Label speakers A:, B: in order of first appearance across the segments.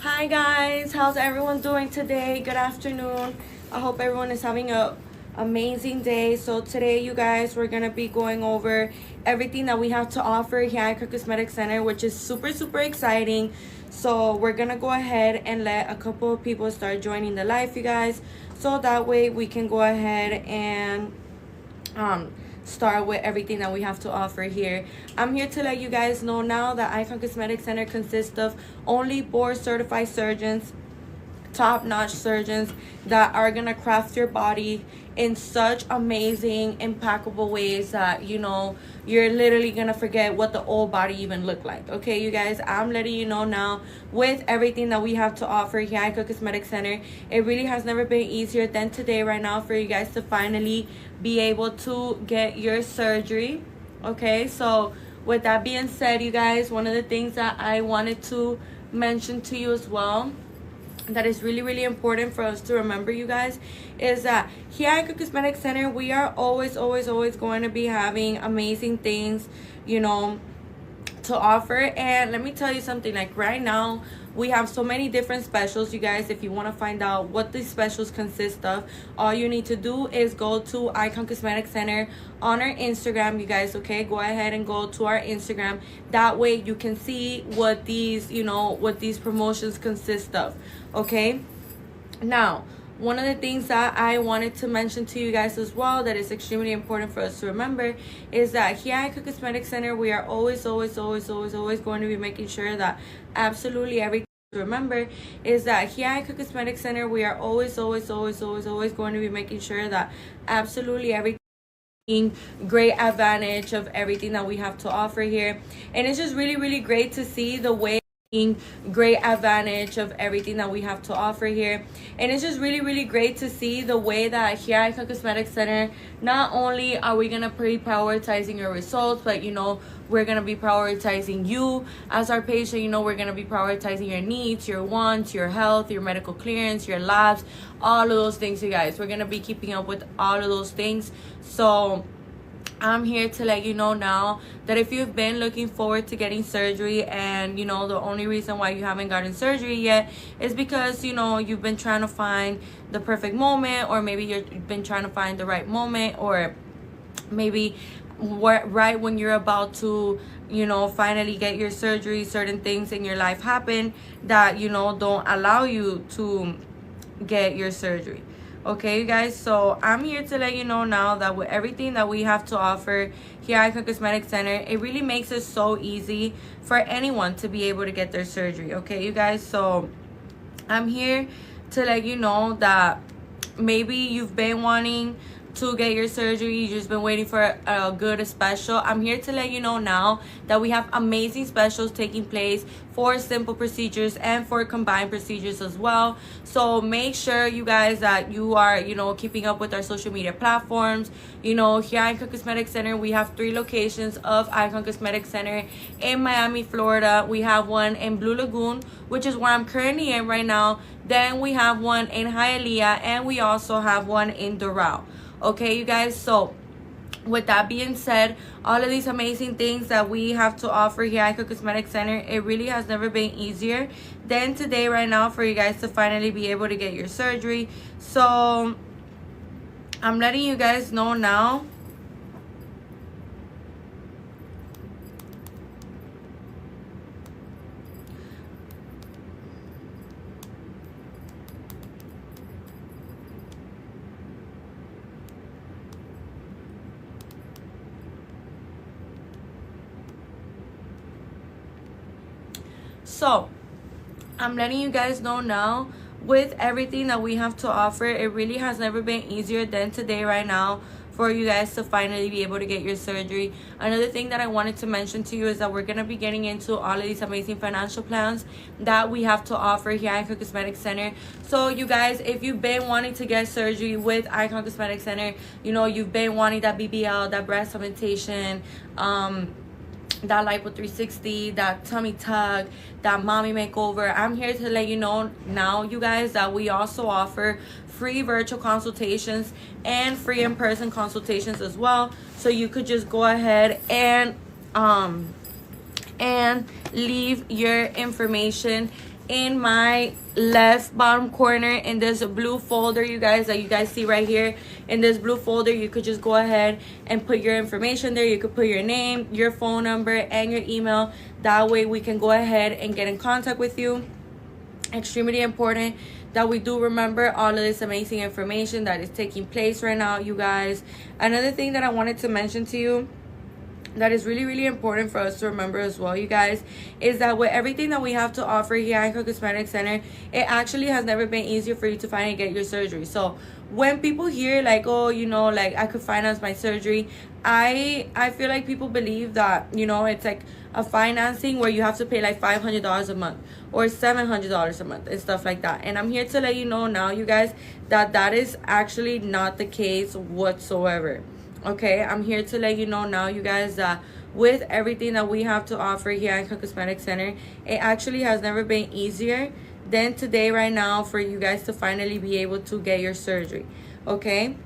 A: Hi guys, how's everyone doing today? Good afternoon. I hope everyone is having a amazing day. So today, you guys, we're gonna be going over everything that we have to offer here at Icon Cosmetic Center, which is super exciting. So we're gonna go ahead and let a couple of people start joining the live, you guys, so that way we can go ahead and start with everything that we have to offer here. I'm here to let you guys know now that Icon Cosmetic Center consists of only board certified surgeons, top-notch surgeons that are gonna craft your body in such amazing, impeccable ways that you're literally gonna forget what the old body even looked like. Okay, you guys, I'm letting you know now, with everything that we have to offer here at Icon Cosmetic Center, it really has never been easier than today right now for you guys to finally be able to get your surgery. Okay, so with that being said, you guys, one of the things that I wanted to mention to you as well, that is really important for us to remember, you guys, is that here at Icon Cosmetic Center, we are always going to be having amazing things, to offer. And let me tell you something, like right now we have so many different specials, you guys. If you want to find out what these specials consist of, all you need to do is go to Icon Cosmetic Center on our Instagram, you guys. Okay, go ahead and go to our Instagram. That way you can see what these promotions consist of. Okay, now one of the things that I wanted to mention to you guys as well, that is extremely important for us to remember, is that here at Icon Cosmetic Center, we are always going to be making sure that absolutely everything. Remember is that here at Icon Cosmetic Center, we are always going to be making sure that absolutely everything, great advantage of everything that we have to offer here. And it's just really great to see the way great advantage of everything that we have to offer here. And it's just really great to see the way that here at Icon Cosmetic Center, not only are we gonna be prioritizing your results, but we're gonna be prioritizing you as our patient. We're gonna be prioritizing your needs, your wants, your health, your medical clearance, your labs, all of those things, you guys. We're gonna be keeping up with all of those things. So I'm here to let you know now that if you've been looking forward to getting surgery, and the only reason why you haven't gotten surgery yet is because you've been trying to find the perfect moment, or maybe you've been trying to find the right moment, or maybe right when you're about to finally get your surgery, certain things in your life happen that don't allow you to get your surgery. Okay, you guys, so I'm here to let you know now that with everything that we have to offer here at Icon Cosmetic Center, it really makes it so easy for anyone to be able to get their surgery. Okay, you guys, so I'm here to let you know that maybe you've been wanting to get your surgery, you've just been waiting for a good special. I'm here to let you know now that we have amazing specials taking place for simple procedures and for combined procedures as well. So make sure, you guys, that you are keeping up with our social media platforms. Here at Icon Cosmetic Center, we have 3 locations of Icon Cosmetic Center in Miami, Florida. We have one in Blue Lagoon, which is where I'm currently in right now. Then we have one in Hialeah, and we also have one in Doral. Okay, you guys, so with that being said, all of these amazing things that we have to offer here at Icon Cosmetic Center, it really has never been easier than today right now for you guys to finally be able to get your surgery. So I'm letting you guys know now. So I'm letting you guys know now, with everything that we have to offer, it really has never been easier than today right now for you guys to finally be able to get your surgery. Another thing that I wanted to mention to you is that we're going to be getting into all of these amazing financial plans that we have to offer here at Icon Cosmetic Center. So you guys, if you've been wanting to get surgery with Icon Cosmetic Center, you've been wanting that BBL, that breast augmentation, that Lipo 360, that tummy tuck, that mommy makeover, I'm here to let you know now, you guys, that we also offer free virtual consultations and free in-person consultations as well. So you could just go ahead and leave your information in my left bottom corner in this blue folder, you guys, that you guys see right here. In this blue folder, you could just go ahead and put your information there. You could put your name, your phone number, and your email. That way we can go ahead and get in contact with you. Extremely important that we do remember all of this amazing information that is taking place right now, you guys. Another thing that I wanted to mention to you that is really, really important for us to remember as well, you guys, is that with everything that we have to offer here at Icon Cosmetic Center, it actually has never been easier for you to finally get your surgery. So when people hear like, oh, you know, like I could finance my surgery, I feel like people believe that, you know, it's like a financing where you have to pay like $500 a month or $700 a month and stuff like that. And I'm here to let you know now, you guys, that that is actually not the case whatsoever. Okay, I'm here to let you know now, you guys, that with everything that we have to offer here at Icon Cosmetic Center, it actually has never been easier than today right now for you guys to finally be able to get your surgery. Okay,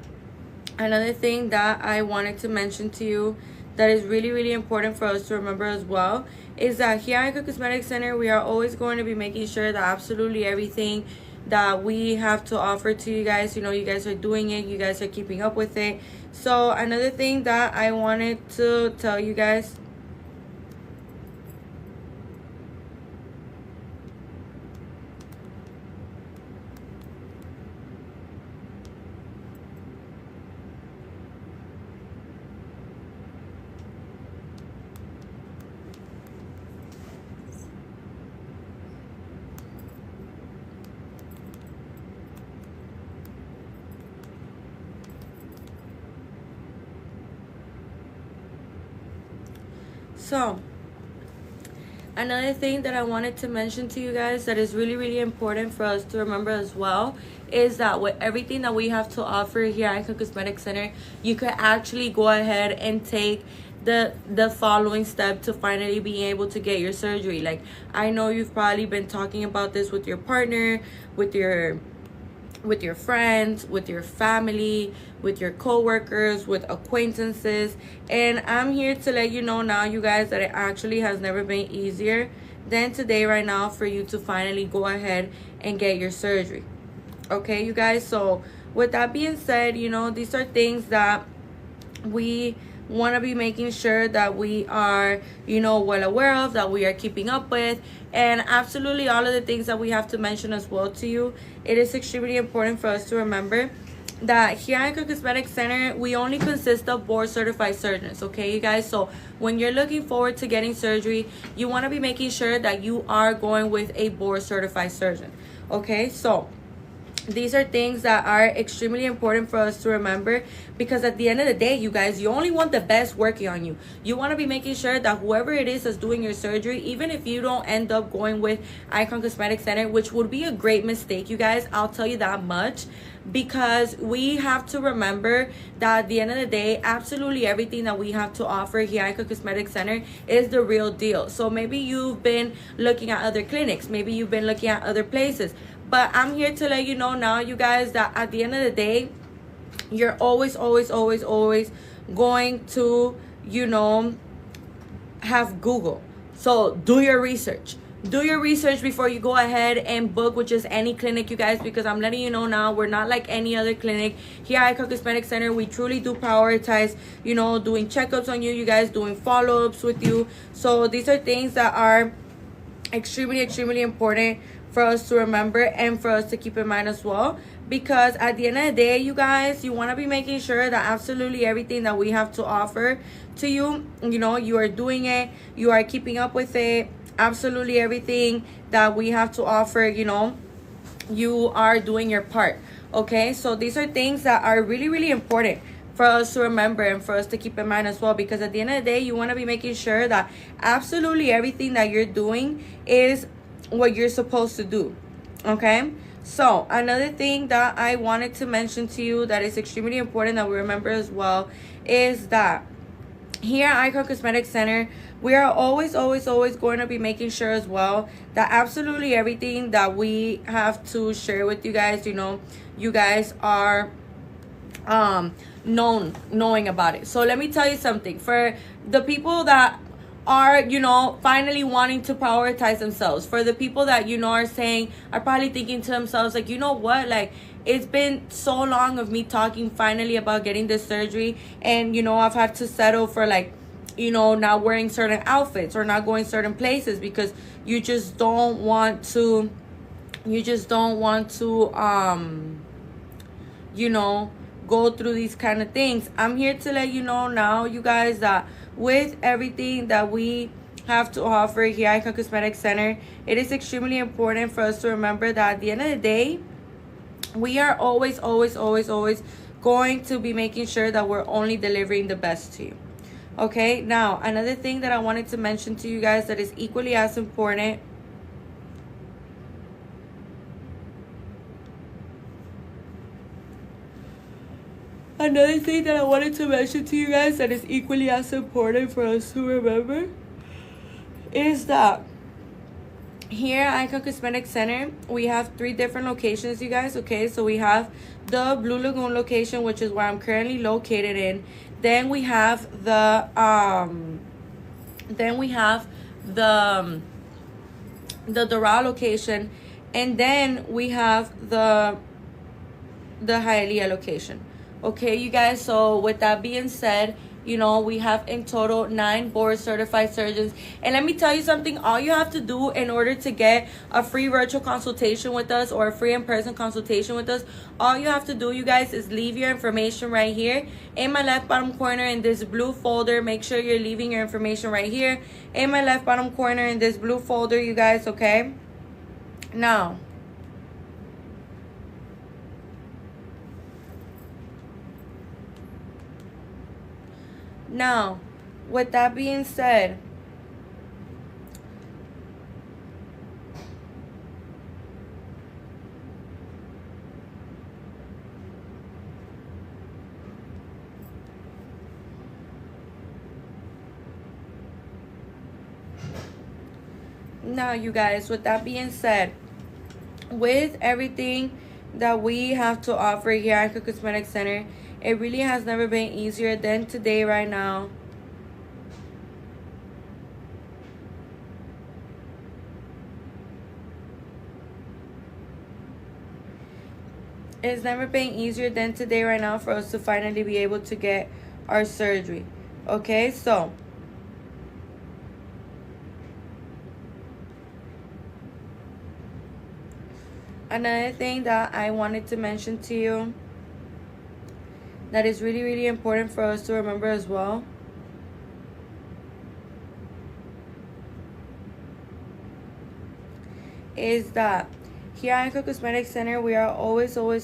A: another thing that I wanted to mention to you that is really, really important for us to remember as well is that here at Icon Cosmetic Center, we are always going to be making sure that absolutely everything that we have to offer to you guys, you know, you guys are doing it, you guys are keeping up with it. So another thing that I wanted to tell you guys, so another thing that I wanted to mention to you guys that is really, really important for us to remember as well is that with everything that we have to offer here at Icon Cosmetic Center, you could actually go ahead and take the following step to finally being able to get your surgery. Like, I know you've probably been talking about this with your partner, with your friends, with your family, with your co-workers, with acquaintances, and I'm here to let you know now, you guys, that it actually has never been easier than today right now for you to finally go ahead and get your surgery. Okay, you guys, so with that being said, you know, these are things that we want to be making sure that we are, you know, well aware of, that we are keeping up with, and absolutely all of the things that we have to mention as well to you. It is extremely important for us to remember that here at Icon Cosmetic Center, we only consist of board certified surgeons. Okay, you guys, so when you're looking forward to getting surgery, you want to be making sure that you are going with a board certified surgeon. Okay, so these are things that are extremely important for us to remember, because at the end of the day, you guys, you only want the best working on you. You want to be making sure that whoever it is that's doing your surgery, even if you don't end up going with Icon Cosmetic Center, which would be a great mistake, you guys, I'll tell you that much, because we have to remember that at the end of the day, absolutely everything that we have to offer here at Icon Cosmetic Center is the real deal. So maybe you've been looking at other clinics, maybe you've been looking at other places, but I'm here to let you know now, you guys, that at the end of the day, you're always going to, you know, have Google. So do your research. Do your research before you go ahead and book with just any clinic, you guys, because I'm letting you know now, we're not like any other clinic. Here at Icon Cosmetic Center, we truly do prioritize, you know, doing checkups on you, you guys, doing follow-ups with you. So these are things that are extremely important for us to remember and for us to keep in mind as well, because at the end of the day, you guys, you want to be making sure that absolutely everything that we have to offer to you, you know, you are doing it, you are keeping up with it. Absolutely everything that we have to offer, you know, you are doing your part. Okay, so these are things that are really important for us to remember and for us to keep in mind as well, because at the end of the day, you want to be making sure that absolutely everything that you're doing is what you're supposed to do. Okay, so another thing that I wanted to mention to you that is extremely important that we remember as well is that here at Icon Cosmetic Center, we are always going to be making sure as well that absolutely everything that we have to share with you guys, you know, you guys are knowing about it. So let me tell you something. For the people that are, you know, finally wanting to prioritize themselves. For the people that, you know, are probably thinking to themselves, like, you know what, like, it's been so long of me talking finally about getting this surgery, and, you know, I've had to settle for, like, you know, not wearing certain outfits or not going certain places because you just don't want to, you know, go through these kind of things. I'm here to let you know now, you guys, that with everything that we have to offer here at Icon Cosmetic Center, it is extremely important for us to remember that at the end of the day, we are always going to be making sure that we're only delivering the best to you. Okay, now another thing that I wanted to mention to you guys that is equally as important Another thing that I wanted to mention to you guys that is equally as important for us to remember is that here at Icon Cosmetic Center, we have 3 different locations, you guys. Okay, so we have the Blue Lagoon location, which is where I'm currently located in. Then we have the Doral location, and then we have the Hialeah location. Okay, you guys, so with that being said, you know, we have in total 9 board certified surgeons. And let me tell you something, all you have to do in order to get a free virtual consultation with us or a free in-person consultation with us, all you have to do, you guys, is leave your information right here in my left bottom corner in this blue folder. Make sure you're leaving your information right here in my left bottom corner in this blue folder, you guys, okay? Now, with that being said, you guys, with that being said, with everything that we have to offer here at Icon Cosmetic Center, it really has never been easier than today right now. It's never been easier than today right now for us to finally be able to get our surgery. Okay, so another thing that I wanted to mention to you that is really important for us to remember as well is that here at Icon Cosmetic Center, we are always going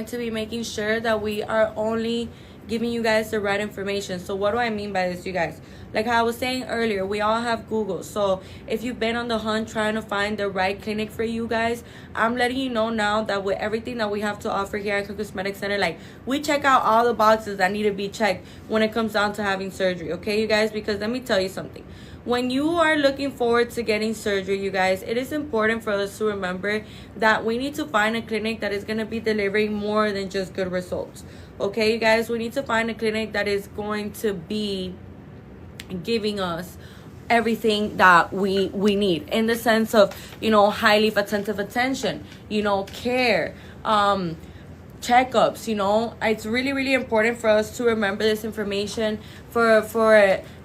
A: to be making sure that we are only giving you guys the right information. So what do I mean by this, you guys? Like how I was saying earlier, we all have Google. So if you've been on the hunt trying to find the right clinic for you guys, I'm letting you know now that with everything that we have to offer here at Cosmetic Center, like, we check out all the boxes that need to be checked when it comes down to having surgery. Okay, you guys? Because let me tell you something. When you are looking forward to getting surgery, you guys, it is important for us to remember that we need to find a clinic that is going to be delivering more than just good results. Okay, you guys, we need to find a clinic that is going to be giving us everything that we need in the sense of, you know, highly attentive attention, you know, care, checkups. You know, it's really important for us to remember this information for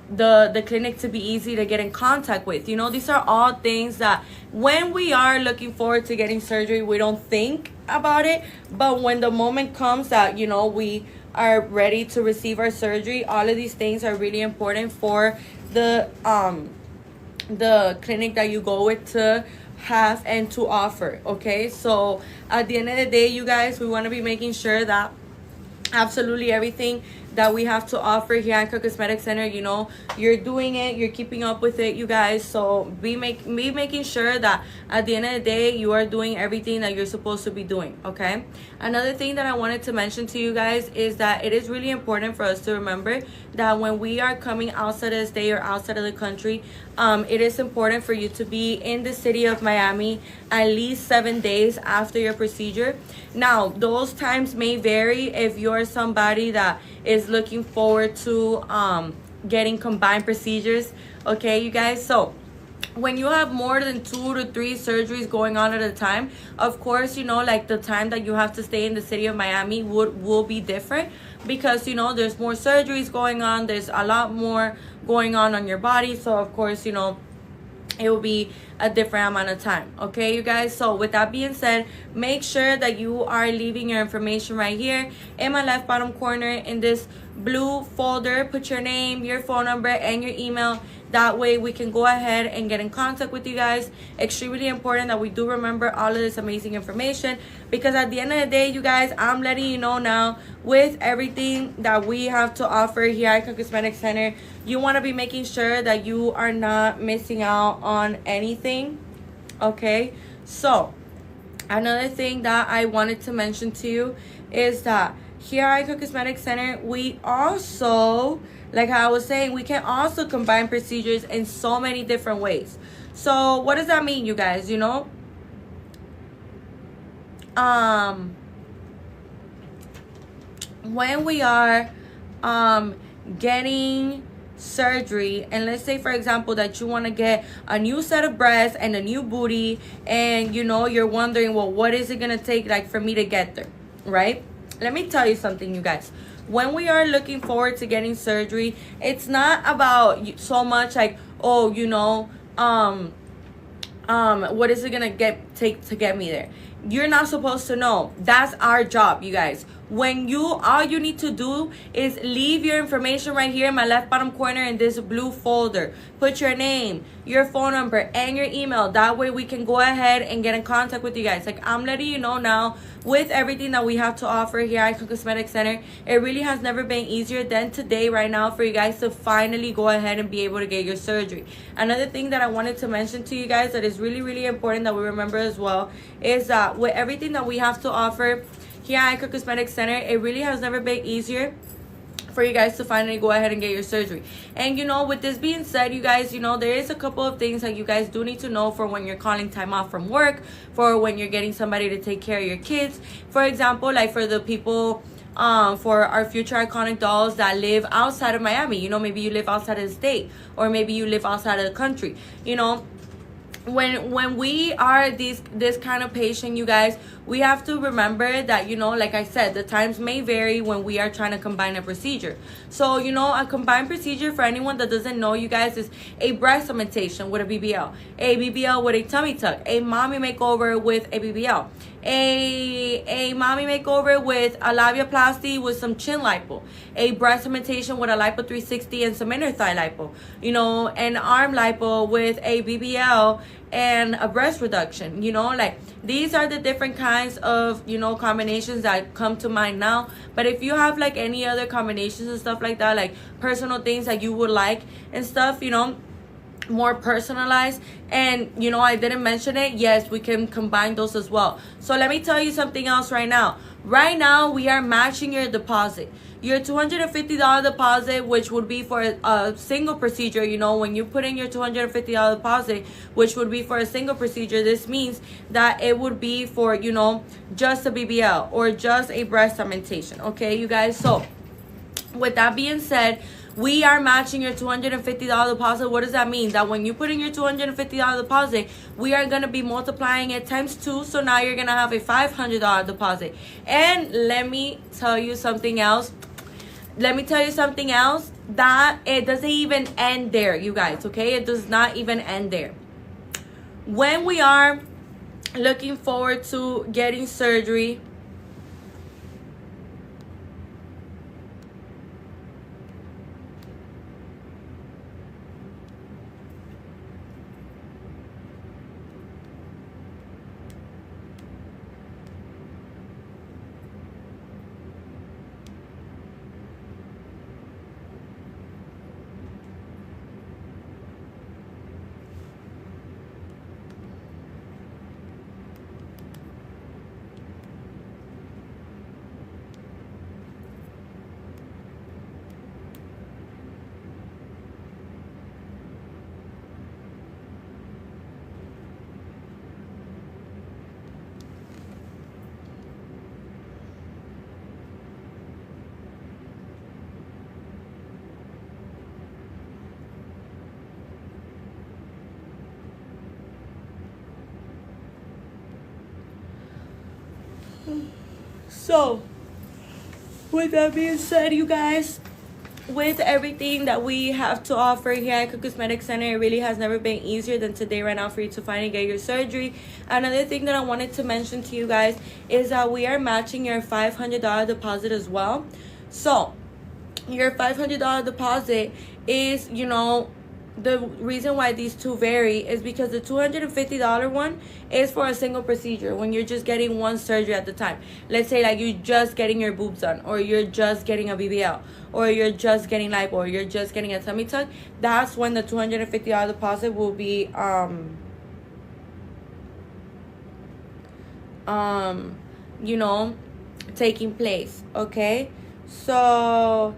A: the clinic to be easy to get in contact with. You know, these are all things that when we are looking forward to getting surgery, we don't think about it, but when the moment comes that, you know, we are ready to receive our surgery, all of these things are really important for the clinic that you go with to have and to offer. Okay, so at the end of the day, you guys, we want to be making sure that absolutely everything that we have to offer here at Cosmetic Center, you know, you're doing it, you're keeping up with it, you guys. So be making sure that at the end of the day, you are doing everything that you're supposed to be doing. Okay, another thing that I wanted to mention to you guys is that it is really important for us to remember that when we are coming outside of the state or outside of the country, it is important for you to be in the city of Miami at least 7 days after your procedure. Now, those times may vary if you're somebody that is looking forward to getting combined procedures. Okay, you guys. So when you have more than 2 to 3 surgeries going on at a time, of course, you know, like the time that you have to stay in the city of Miami will be different, because you know there's more surgeries going on, there's a lot more going on your body. So of course, you know, it will be a different amount of time. Okay, you guys. So with that being said, make sure that you are leaving your information right here in my left bottom corner in this blue folder. Put your name, your phone number, and your email. That way we can go ahead and get in contact with you guys. Extremely important that we do remember all of this amazing information, because at the end of the day, you guys, I'm letting you know now, with everything that we have to offer here at Icon Cosmetic Center, you want to be making sure that you are not missing out on anything. Okay, so another thing that I wanted to mention to you is that here at Icon Cosmetic Center, we also, like I was saying, we can also combine procedures in so many different ways. So what does that mean, you guys? You know, when we are getting surgery, and let's say for example that you want to get a new set of breasts and a new booty, and you know, you're wondering, well, what is it gonna take like for me to get there, right? Let me tell you something, you guys. When we are looking forward to getting surgery, it's not about so much like, oh, you know, what is it gonna take to get me there? You're not supposed to know. That's our job, you guys. When all you need to do is leave your information right here in my left bottom corner in this blue folder. Put your name, your phone number, and your email. That way we can go ahead and get in contact with you guys. Like, I'm letting you know now, with everything that we have to offer here at Icon Cosmetic Center, it really has never been easier than today right now for you guys to finally go ahead and be able to get your surgery. Another thing that I wanted to mention to you guys that is really, really important that we remember as well is that with everything that we have to offer here at Icon Cosmetic Center, it really has never been easier for you guys to finally go ahead and get your surgery. And you know, with this being said, you guys, you know, there is a couple of things that you guys do need to know for when you're calling time off from work, for when you're getting somebody to take care of your kids. For example, like for the people, for our future iconic dolls that live outside of Miami, you know, maybe you live outside of the state, or maybe you live outside of the country, you know. When we are this kind of patient, you guys, we have to remember that, you know, like I said, the times may vary when we are trying to combine a procedure. So, you know, a combined procedure, for anyone that doesn't know, you guys, is a breast augmentation with a BBL, a BBL with a tummy tuck, a mommy makeover with a BBL, a mommy makeover with a labiaplasty with some chin lipo, a breast augmentation with a lipo 360 and some inner thigh lipo, you know, an arm lipo with a BBL and a breast reduction. You know, like, these are the different kinds of, you know, combinations that come to mind now. But if you have like any other combinations and stuff like that, like personal things that you would like and stuff, you know, more personalized, and you know, I didn't mention it, yes, we can combine those as well. So let me tell you something else right now. Right now we are matching your deposit, your $250 deposit, which would be for a single procedure. You know, when you put in your $250 deposit, which would be for a single procedure, this means that it would be for, you know, just a BBL or just a breast augmentation. Okay, you guys. So with that being said, we are matching your $250 deposit. What does that mean? That when you put in your $250 deposit, we are going to be multiplying it times 2. So now you're going to have a $500 deposit. And let me tell you something else. That it doesn't even end there, you guys. Okay? It does not even end there. When we are looking forward to getting surgery, So with that being said, you guys, with everything that we have to offer here at Icon Cosmetic Center, it really has never been easier than today right now for you to finally get your surgery. Another thing that I wanted to mention to you guys is that we are matching your $500 deposit as well. So your $500 deposit is, you know, the reason why these two vary is because the $250 one is for a single procedure when you're just getting one surgery at the time. Let's say like you're just getting your boobs done, or you're just getting a BBL, or you're just getting lipo, or you're just getting a tummy tuck. That's when the $250 deposit will be you know, taking place. Okay, so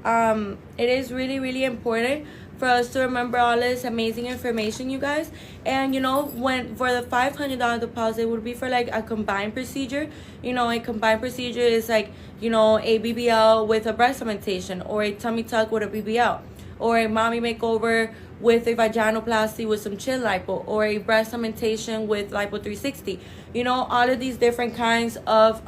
A: it is really important for us to remember all this amazing information, you guys. And you know, when for the $500 deposit would be for like a combined procedure. You know, a combined procedure is like, you know, a BBL with a breast augmentation, or a tummy tuck with a BBL, or a mommy makeover with a vaginoplasty with some chin lipo, or a breast augmentation with lipo 360. You know, all of these different kinds of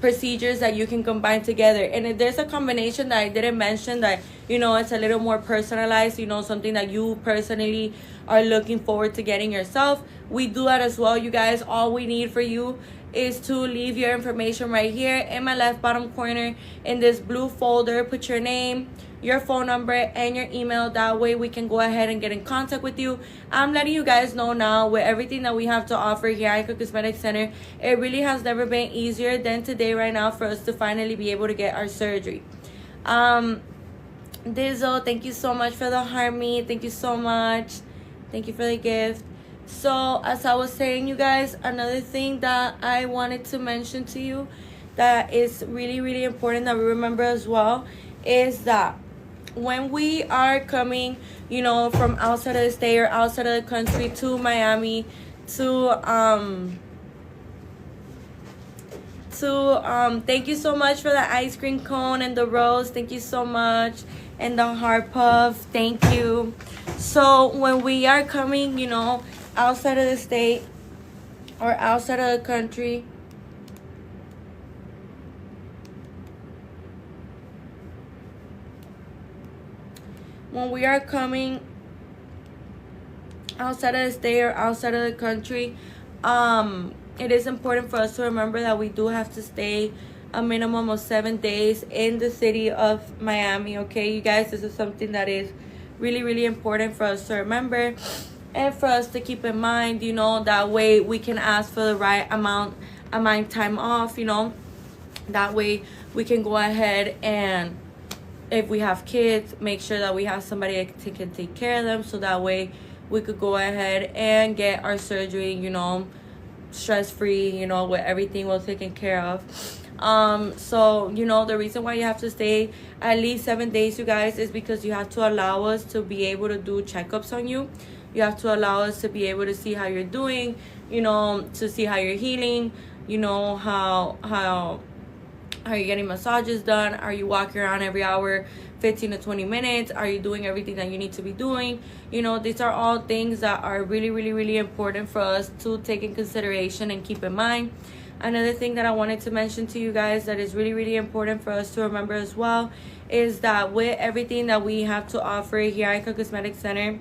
A: procedures that you can combine together. And if there's a combination that I didn't mention that, you know, it's a little more personalized, you know, something that you personally are looking forward to getting yourself, we do that as well, you guys. All we need for you is to leave your information right here in my left bottom corner in this blue folder. Put your name, your phone number, and your email. That way we can go ahead and get in contact with you. I'm letting you guys know now, with everything that we have to offer here at Icon Cosmetic Center, it really has never been easier than today right now for us to finally be able to get our surgery. Dizzle, thank you so much for the harmony. Thank you so much. Thank you for the gift. So as I was saying, you guys, another thing that I wanted to mention to you that is really important that we remember as well is that when we are coming, you know, from outside of the state or outside of the country to Miami to thank you so much for the ice cream cone and the rose. Thank you so much. And the heart puff. Thank you. So when we are coming, you know, outside of the state or outside of the country, when we are coming outside of the state or outside of the country, it is important for us to remember that we do have to stay a minimum of 7 days in the city of Miami. Okay, you guys, this is something that is really important for us to remember and for us to keep in mind. You know, that way we can ask for the right amount time off. You know, that way we can go ahead and, if we have kids, make sure that we have somebody that can take care of them, so that way we could go ahead and get our surgery, you know, stress-free, you know, with everything well taken care of. So, you know, the reason why you have to stay at least 7 days, you guys, is because you have to allow us to be able to do checkups on you. You have to allow us to be able to see how you're doing, you know, to see how you're healing, you know, how are you getting massages done? Are you walking around every hour, 15 to 20 minutes? Are you doing everything that you need to be doing? You know, these are all things that are really important for us to take in consideration and keep in mind. Another thing that I wanted to mention to you guys that is really important for us to remember as well is that with everything that we have to offer here at Icon Cosmetic Center,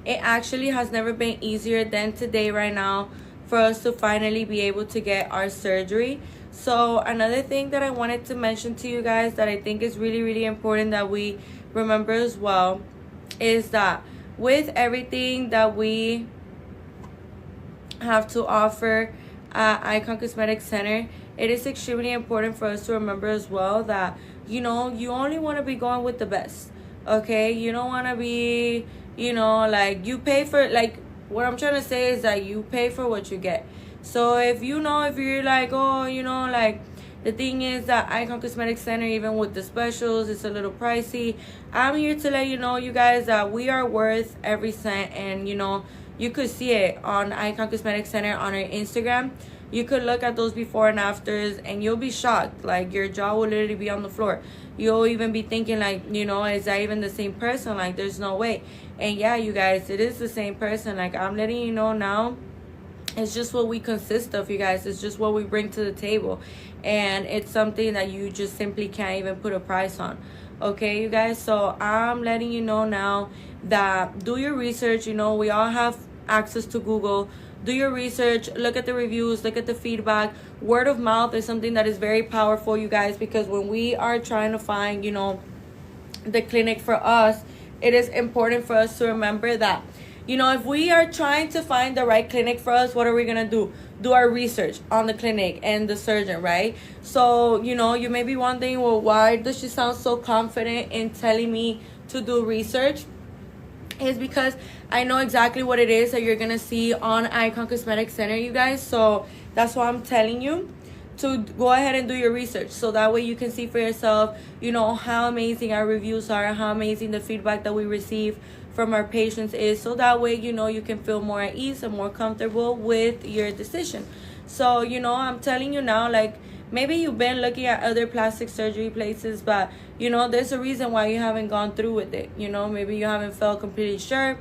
A: it actually has never been easier than today right now for us to finally be able to get our surgery. So another thing that I wanted to mention to you guys that I think is really important that we remember as well is that with everything that we have to offer at Icon Cosmetic Center, it is extremely important for us to remember as well that, you know, you only want to be going with the best. Okay, you don't want to be, you know, like, you pay for, like, what I'm trying to say is that you pay for what you get. So if you know, if you're like, oh, you know, like, the thing is that Icon Cosmetic Center, even with the specials, it's a little pricey. I'm here to let you know, you guys, that we are worth every cent. And, you know, you could see it on Icon Cosmetic Center on our Instagram. You could look at those before and afters and you'll be shocked. Like, your jaw will literally be on the floor. You'll even be thinking, like, you know, is that even the same person? Like, there's no way. And yeah, you guys, it is the same person. Like, I'm letting you know now It's just what we consist of, you guys. It's just what we bring to the table, and it's something that you just simply can't even put a price on. Okay, you guys, so I'm letting you know now that do your research. You know, we all have access to Google. Do your research, look at the reviews, look at the feedback. Word of mouth is something that is very powerful, you guys, because when we are trying to find, you know, the clinic for us, it is important for us to remember that, you know, if we are trying to find the right clinic for us, what are we gonna do? Do our research on the clinic and the surgeon, right? So, you know, you may be wondering, well, why does she sound so confident in telling me to do research? Is because I know exactly what it is that you're gonna see on Icon Cosmetic Center, you guys. So that's why I'm telling you to go ahead and do your research, so that way you can see for yourself, you know, how amazing our reviews are, how amazing the feedback that we receive from our patients is, so that way, you know, you can feel more at ease and more comfortable with your decision. So, you know, I'm telling you now, like, maybe you've been looking at other plastic surgery places, but, you know, there's a reason why you haven't gone through with it. You know, maybe you haven't felt completely sure.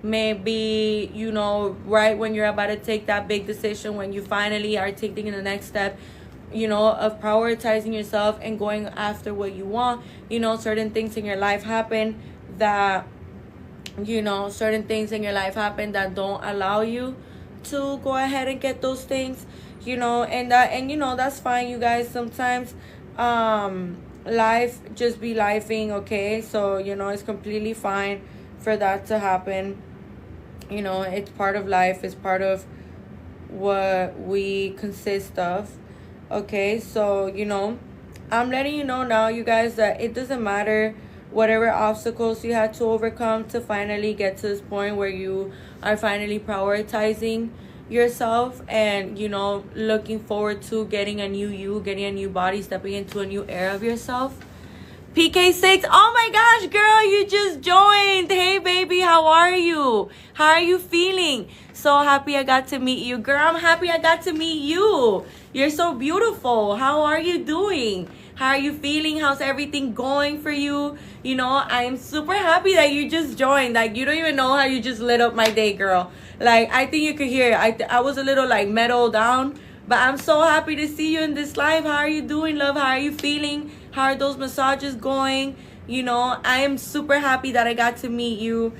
A: Maybe, you know, right when you're about to take that big decision, when you finally are taking the next step, you know, of prioritizing yourself and going after what you want, you know, certain things in your life happen that, you know, certain things in your life happen that don't allow you to go ahead and get those things, you know, and you know, that's fine, you guys. Sometimes life just be lifing, okay? So, you know, it's completely fine for that to happen. You know, it's part of life, it's part of what we consist of. Okay, so, you know, I'm letting you know now, you guys, that it doesn't matter whatever obstacles you had to overcome to finally get to this point where you are finally prioritizing yourself and, you know, looking forward to getting a new you, getting a new body, stepping into a new era of yourself. PK6, oh my gosh, girl, you just joined. Hey, baby, how are you? How are you feeling? So happy I got to meet you. Girl, I'm happy I got to meet you. You're so beautiful. How are you doing? How are you feeling? How's everything going for you? You know, I am super happy that you just joined. Like, you don't even know how you just lit up my day, girl. Like, I think you could hear it. I was a little, like, mellowed down. But I'm so happy to see you in this live. How are you doing, love? How are you feeling? How are those massages going? You know, I am super happy that I got to meet you.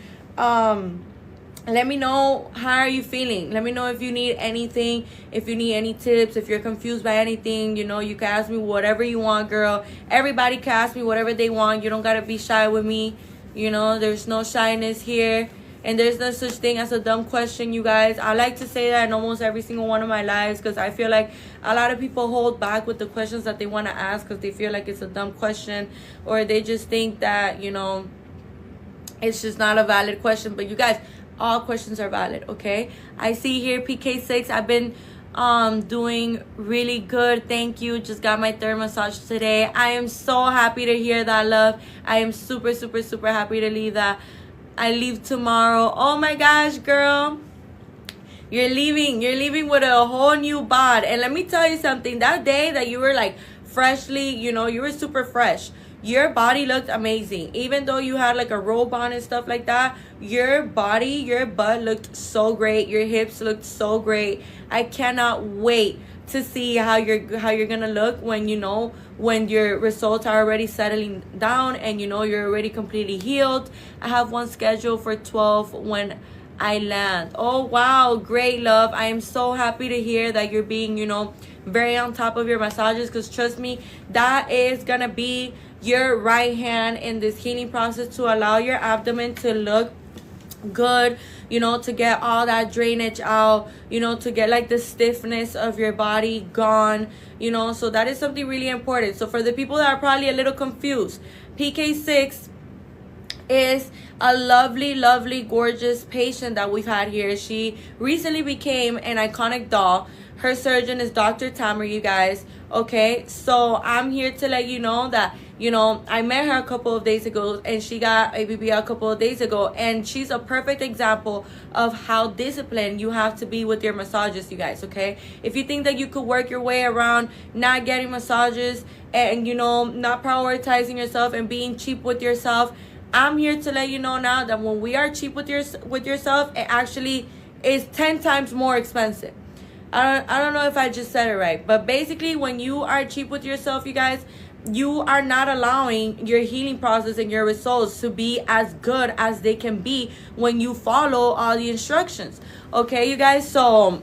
A: Let me know, how are you feeling? Let me know if you need anything, if you need any tips, if you're confused by anything. You know, you can ask me whatever you want, girl. Everybody can ask me whatever they want. You don't gotta be shy with me. You know, there's no shyness here. And there's no such thing as a dumb question, you guys. I like to say that in almost every single one of my lives, because I feel like a lot of people hold back with the questions that they want to ask because they feel like it's a dumb question, or they just think that, you know, it's just not a valid question. But you guys, all questions are valid, okay? I see here PK6, I've been doing really good, thank you. Just got my third massage today. I am so happy to hear that, love. I am super, super, super happy to leave that. I leave tomorrow. Oh my gosh, girl, you're leaving with a whole new bod. And let me tell you something, that day that you were like freshly, you know, you were super fresh, your body looked amazing. Even though you had like a robe on and stuff like that, your body, your butt looked so great, your hips looked so great. I cannot wait to see how you're gonna look when, you know, when your results are already settling down and, you know, you're already completely healed. I have one scheduled for 12 when I land. Oh wow, great, love. I am so happy to hear that you're being, you know, very on top of your massages, because trust me, that is gonna be your right hand in this healing process to allow your abdomen to look good, you know, to get all that drainage out, you know, to get like the stiffness of your body gone, you know. So that is something really important. So for the people that are probably a little confused, PK6 is a lovely, lovely, gorgeous patient that we've had here. She recently became an iconic doll. Her surgeon is Dr. Tamer, you guys. Okay, so I'm here to let you know that, you know, I met her a couple of days ago and she got ABB a couple of days ago, and she's a perfect example of how disciplined you have to be with your massages, you guys. Okay, if you think that you could work your way around not getting massages and, you know, not prioritizing yourself and being cheap with yourself, I'm here to let you know now that when we are cheap with yourself, it actually is 10 times more expensive. I don't know if I just said it right, but basically when you are cheap with yourself, you guys, you are not allowing your healing process and your results to be as good as they can be when you follow all the instructions. Okay, you guys, so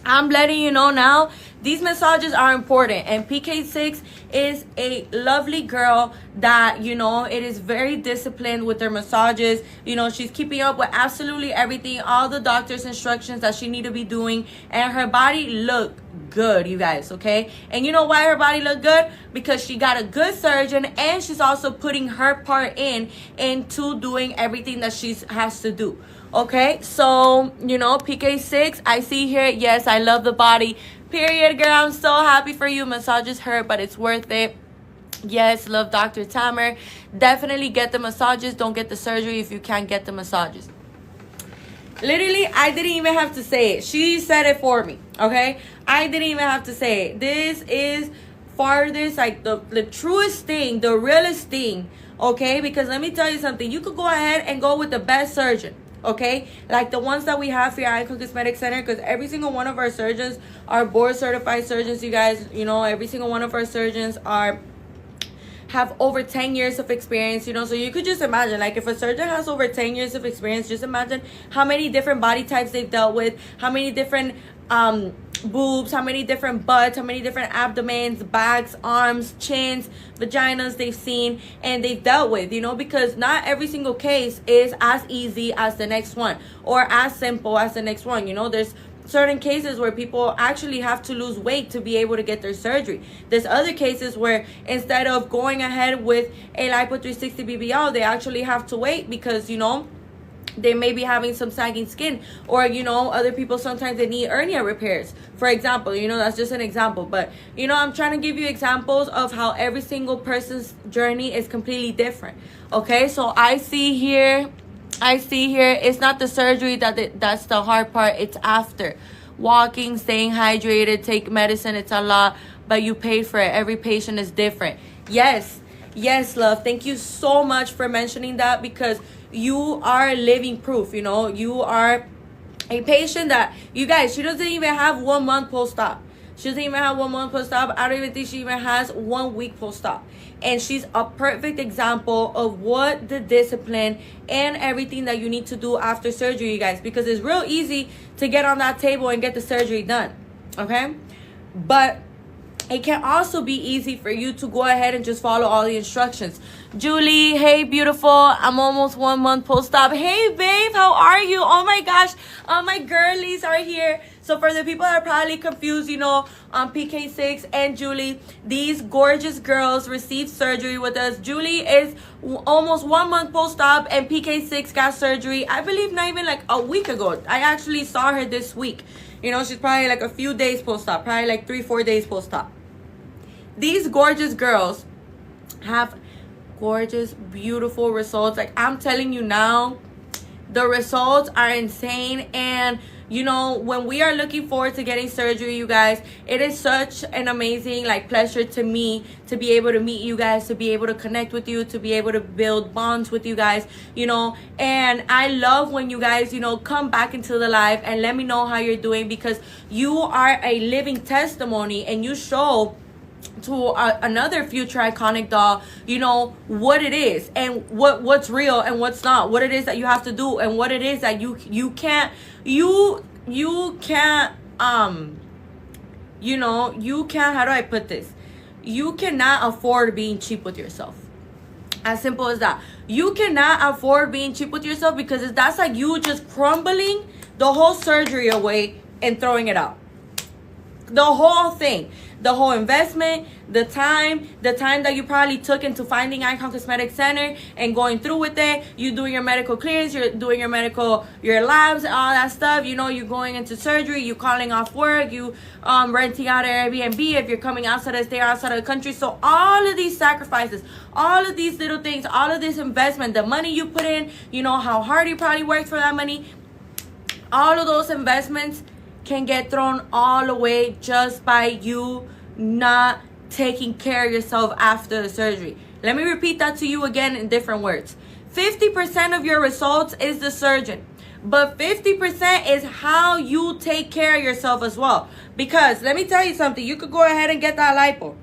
A: I'm letting you know now, these massages are important, and PK6 is a lovely girl that, you know, it is very disciplined with her massages. You know, she's keeping up with absolutely everything, all the doctor's instructions that she need to be doing, and her body look good, you guys, okay? And you know why her body look good? Because she got a good surgeon, and she's also putting her part into doing everything that she has to do. Okay, so, you know, PK6, I see here, yes, I love the body. Period, girl, I'm so happy for you. Massages hurt, but it's worth it. Yes, love Dr. Tamer. Definitely get the massages. Don't get the surgery if you can't get the massages. Literally, I didn't even have to say it. She said it for me, okay? I didn't even have to say it. This is farthest, like the truest thing, the realest thing, okay? Because let me tell you something. You could go ahead and go with the best surgeon. Okay, like the ones that we have here at Icon Cosmetic Center, because every single one of our surgeons are board certified surgeons, you guys. You know, every single one of our surgeons have over 10 years of experience, you know. So you could just imagine, like, if a surgeon has over 10 years of experience, just imagine how many different body types they've dealt with, how many different boobs, how many different butts, how many different abdomens, backs, arms, chins, vaginas they've seen and they've dealt with, you know, because not every single case is as easy as the next one or as simple as the next one. You know, there's certain cases where people actually have to lose weight to be able to get their surgery. There's other cases where instead of going ahead with a Lipo 360 BBL, they actually have to wait because, you know, they may be having some sagging skin, or, you know, other people sometimes they need hernia repairs, for example. You know, that's just an example, but, you know, I'm trying to give you examples of how every single person's journey is completely different. Okay, so I see here it's not the surgery that's the hard part. It's after. Walking, staying hydrated, take medicine, it's a lot, but you pay for it. Every patient is different. Yes, love, thank you so much for mentioning that, because you are living proof. You know, you are a patient that, you guys, she doesn't even have 1 month post-op. She doesn't even have 1 month post-op. I don't even think she even has 1 week post-op. And she's a perfect example of what the discipline and everything that you need to do after surgery, you guys. Because it's real easy to get on that table and get the surgery done. Okay? But it can also be easy for you to go ahead and just follow all the instructions. Julie, hey, beautiful. I'm almost 1 month post-op. Hey, babe, how are you? Oh, my gosh. My girlies are here. So for the people that are probably confused, you know, PK6 and Julie, these gorgeous girls received surgery with us. Julie is almost 1 month post-op, and PK6 got surgery, I believe, not even like a week ago. I actually saw her this week. You know, she's probably like a few days post-op, probably like 3-4 days post-op. These gorgeous girls have gorgeous, beautiful results. Like, I'm telling you now, the results are insane. And, you know, when we are looking forward to getting surgery, you guys, it is such an amazing, like, pleasure to me to be able to meet you guys, to be able to connect with you, to be able to build bonds with you guys, you know. And I love when you guys, you know, come back into the live and let me know how you're doing, because you are a living testimony and you show to another future iconic doll, you know, what it is and what's real and what's not, what it is that you have to do and what it is that you can't you can't you know, you can't, how do I put this, you cannot afford being cheap with yourself. As simple as that. You cannot afford being cheap with yourself, because that's like you just crumbling the whole surgery away and throwing it out. The whole thing, the whole investment, the time that you probably took into finding Icon Cosmetic Center and going through with it. You doing your medical clearance, you're doing your labs, all that stuff. You know, you're going into surgery, you calling off work, you renting out an Airbnb if you're coming outside of the country. So all of these sacrifices, all of these little things, all of this investment, the money you put in, you know, how hard you probably worked for that money, all of those investments can get thrown all away just by you not taking care of yourself after the surgery. Let me repeat that to you again in different words. 50% of your results is the surgeon. But 50% is how you take care of yourself as well. Because let me tell you something, you could go ahead and get that lipo.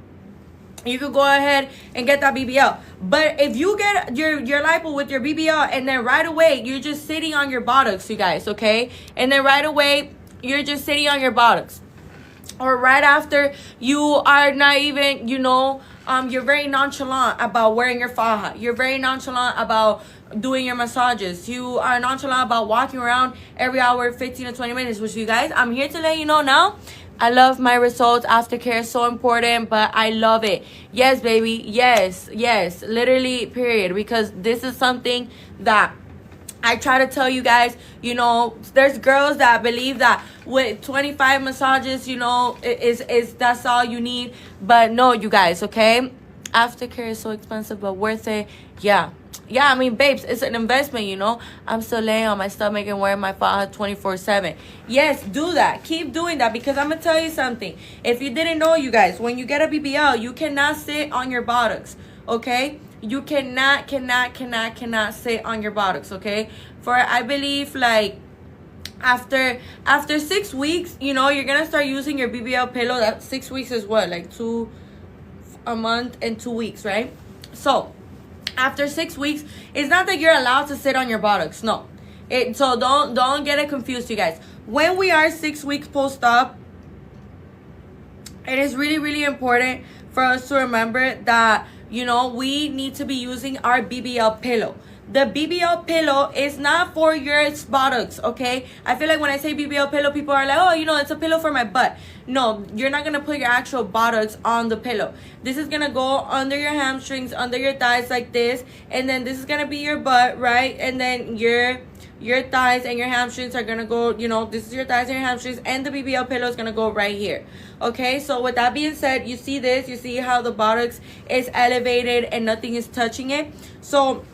A: You could go ahead and get that BBL. But if you get your lipo with your BBL and then right away you're just sitting on your buttocks, you guys, okay? And then right away you're just sitting on your buttocks. Or right after you are not even, you're very nonchalant about wearing your faja. You're very nonchalant about doing your massages. You are nonchalant about walking around every hour, 15 to 20 minutes. Which, you guys, I'm here to let you know now. I love my results. Aftercare is so important, but I love it. Yes, baby. Yes. Literally, period. Because this is something that I try to tell you guys, there's girls that believe that with 25 massages, is that's all you need. But no, you guys, okay? Aftercare is so expensive, but worth it. Yeah, I mean, babes, it's an investment, I'm still laying on my stomach and wearing my faja 24/7. Yes, do that. Keep doing that, because I'm going to tell you something. If you didn't know, you guys, when you get a BBL, you cannot sit on your buttocks, okay? You cannot sit on your buttocks, okay? For, I believe, like, after 6 weeks, you're going to start using your BBL pillow. That 6 weeks is what? Like a month and 2 weeks, right? So, after 6 weeks, it's not that you're allowed to sit on your buttocks. No. So, don't get it confused, you guys. When we are 6 weeks post-op, it is really, really important for us to remember that we need to be using our BBL pillow. The BBL pillow is not for your buttocks, okay? I feel like when I say BBL pillow, people are like, oh, it's a pillow for my butt. No, you're not going to put your actual buttocks on the pillow. This is going to go under your hamstrings, under your thighs like this. And then this is going to be your butt, right? And then your thighs and your hamstrings are going to go, this is your thighs and your hamstrings. And the BBL pillow is going to go right here. Okay, so with that being said, you see this. You see how the buttocks is elevated and nothing is touching it. So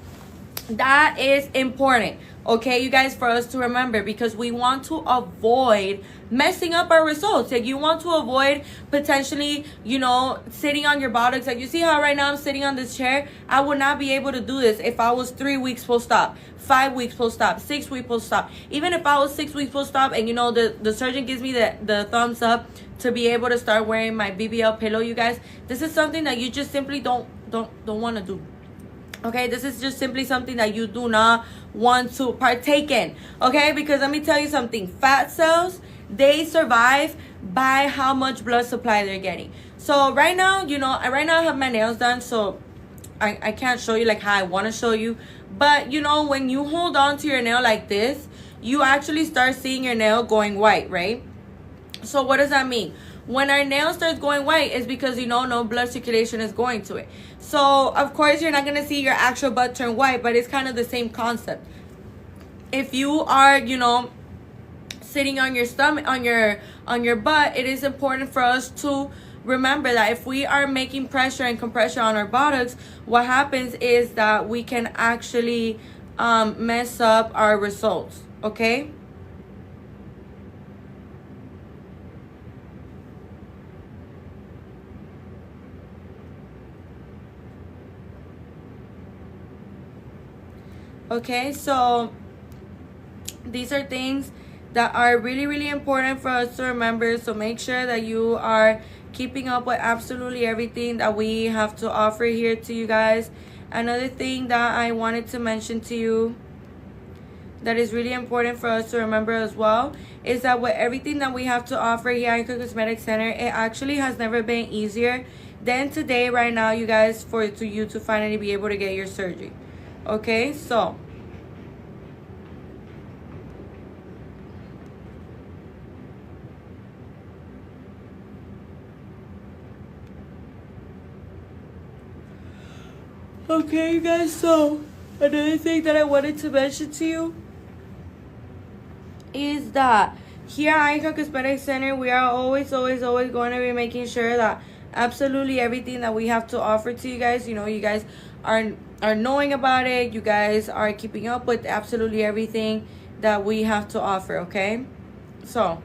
A: that is important, okay, you guys, for us to remember, because we want to avoid messing up our results. Like, you want to avoid potentially, sitting on your buttocks. Like, you see how right now I'm sitting on this chair? I would not be able to do this if I was 3 weeks post-op, 5 weeks post-op, 6 weeks post-op. Even if I was 6 weeks post-op and, the surgeon gives me the thumbs up to be able to start wearing my BBL pillow, you guys, this is something that you just simply don't want to do. Okay, this is just simply something that you do not want to partake in. Okay, because let me tell you something. Fat cells, they survive by how much blood supply they're getting. So right now, right now I have my nails done, so I can't show you like how I want to show you. But, when you hold on to your nail like this, you actually start seeing your nail going white, right? So what does that mean? When our nail starts going white, it's because, no blood circulation is going to it. So, of course, you're not going to see your actual butt turn white, but it's kind of the same concept. If you are, sitting on your stomach, on your butt, it is important for us to remember that if we are making pressure and compression on our buttocks, what happens is that we can actually mess up our results, okay? Okay, so these are things that are really, really important for us to remember. So make sure that you are keeping up with absolutely everything that we have to offer here to you guys. Another thing that I wanted to mention to you that is really important for us to remember as well is that with everything that we have to offer here at Icon Cosmetic Center, it actually has never been easier than today, right now, you guys, for you to finally be able to get your surgery. Okay, so okay, you guys, so another thing that I wanted to mention to you is that here at Icon Cosmetic Center, we are always going to be making sure that absolutely everything that we have to offer to you guys, you guys are knowing about it. You guys are keeping up with absolutely everything that we have to offer, okay? So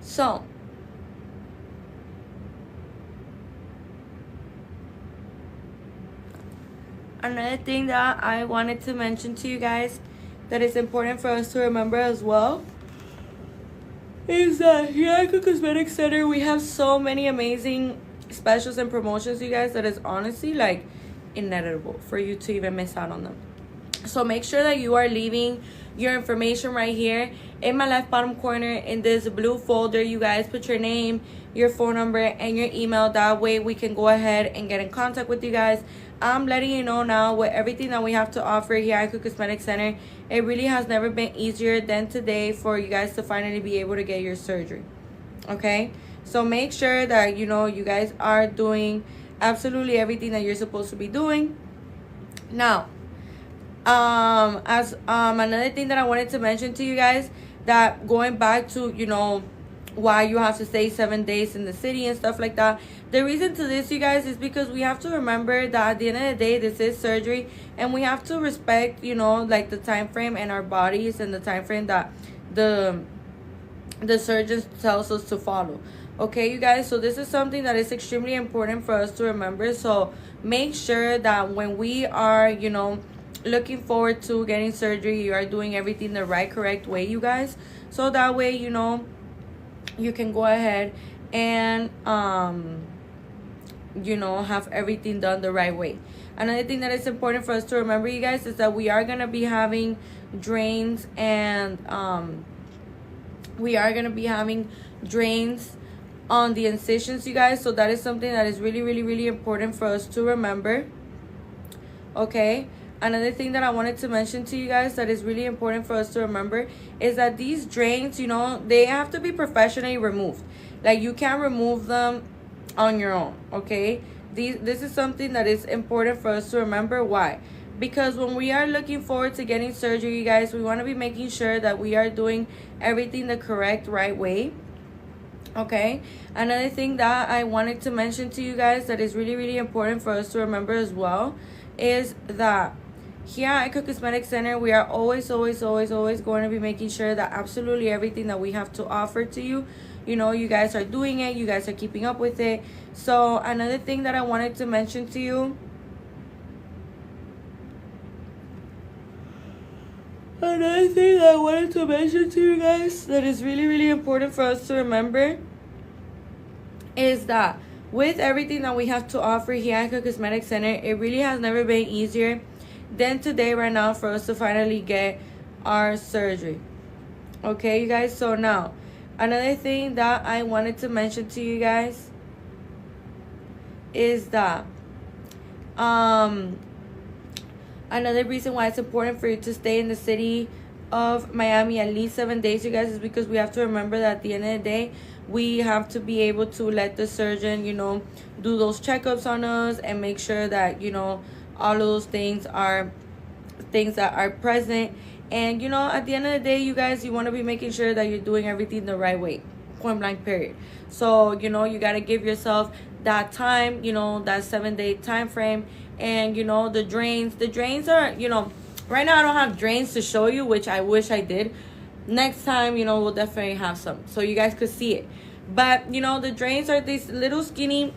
A: So another thing that I wanted to mention to you guys that is important for us to remember as well is that here at Icon Cosmetic Center we have so many amazing specials and promotions, you guys, that is honestly like inedible for you to even miss out on them. So make sure that you are leaving your information right here in my left bottom corner in this blue folder. You guys put your name, your phone number, and your email. That way we can go ahead and get in contact with you guys. I'm letting you know now with everything that we have to offer here at Icon Cosmetic Center, it really has never been easier than today for you guys to finally be able to get your surgery. Okay? So make sure that, you know, you guys are doing absolutely everything that you're supposed to be doing. Now, as another thing that I wanted to mention to you guys, that going back to, you know, why you have to stay 7 days in the city and stuff like that, the reason to this, you guys, is because we have to remember that at the end of the day, this is surgery, and we have to respect, you know, like the time frame and our bodies and the time frame that the surgeon tells us to follow. Okay, you guys, so this is something that is extremely important for us to remember. So make sure that when we are, you know, looking forward to getting surgery, you are doing everything the right, correct way, you guys. So that way, you know, you can go ahead and you know, have everything done the right way. Another thing that is important for us to remember, you guys, is that we are gonna be having drains, and we are gonna be having drains on the incisions, you guys. So that is something that is really, really, really important for us to remember. Okay, another thing that I wanted to mention to you guys that is really important for us to remember is that these drains, you know, they have to be professionally removed. Like, you can't remove them on your own. Okay, this is something that is important for us to remember. Why? Because when we are looking forward to getting surgery, you guys, we want to be making sure that we are doing everything the correct, right way. Okay, another thing that I wanted to mention to you guys that is really, really important for us to remember as well is that here at Icon Cosmetic Center, we are always going to be making sure that absolutely everything that we have to offer to you, you know, you guys are doing it, you guys are keeping up with it. So another thing that I wanted to mention to you, another thing that I wanted to mention to you guys that is really, really important for us to remember is that with everything that we have to offer here at Icon Cosmetic Center, it really has never been easier than today right now for us to finally get our surgery. Okay, you guys, so now another thing that I wanted to mention to you guys is that another reason why it's important for you to stay in the city of Miami at least 7 days, you guys, is because we have to remember that at the end of the day, we have to be able to let the surgeon, you know, do those checkups on us and make sure that, you know, all of those things are things that are present. And, you know, at the end of the day, you guys, you want to be making sure that you're doing everything the right way, point blank period. So, you know, you got to give yourself that time, you know, that 7 day time frame. And, you know, the drains are, you know, right now I don't have drains to show you, which I wish I did. Next time, you know, we'll definitely have some so you guys could see it. But, you know, the drains are these little skinny,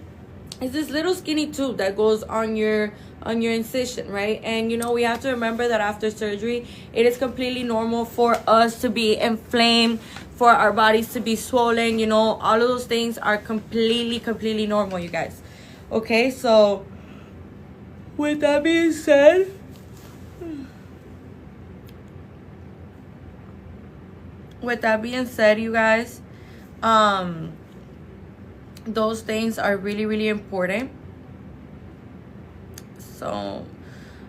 A: it's this little skinny tube that goes on your incision, right? And, you know, we have to remember that after surgery, it is completely normal for us to be inflamed, for our bodies to be swollen. You know, all of those things are completely normal, you guys. Okay, so with that being said, you guys, those things are really important. So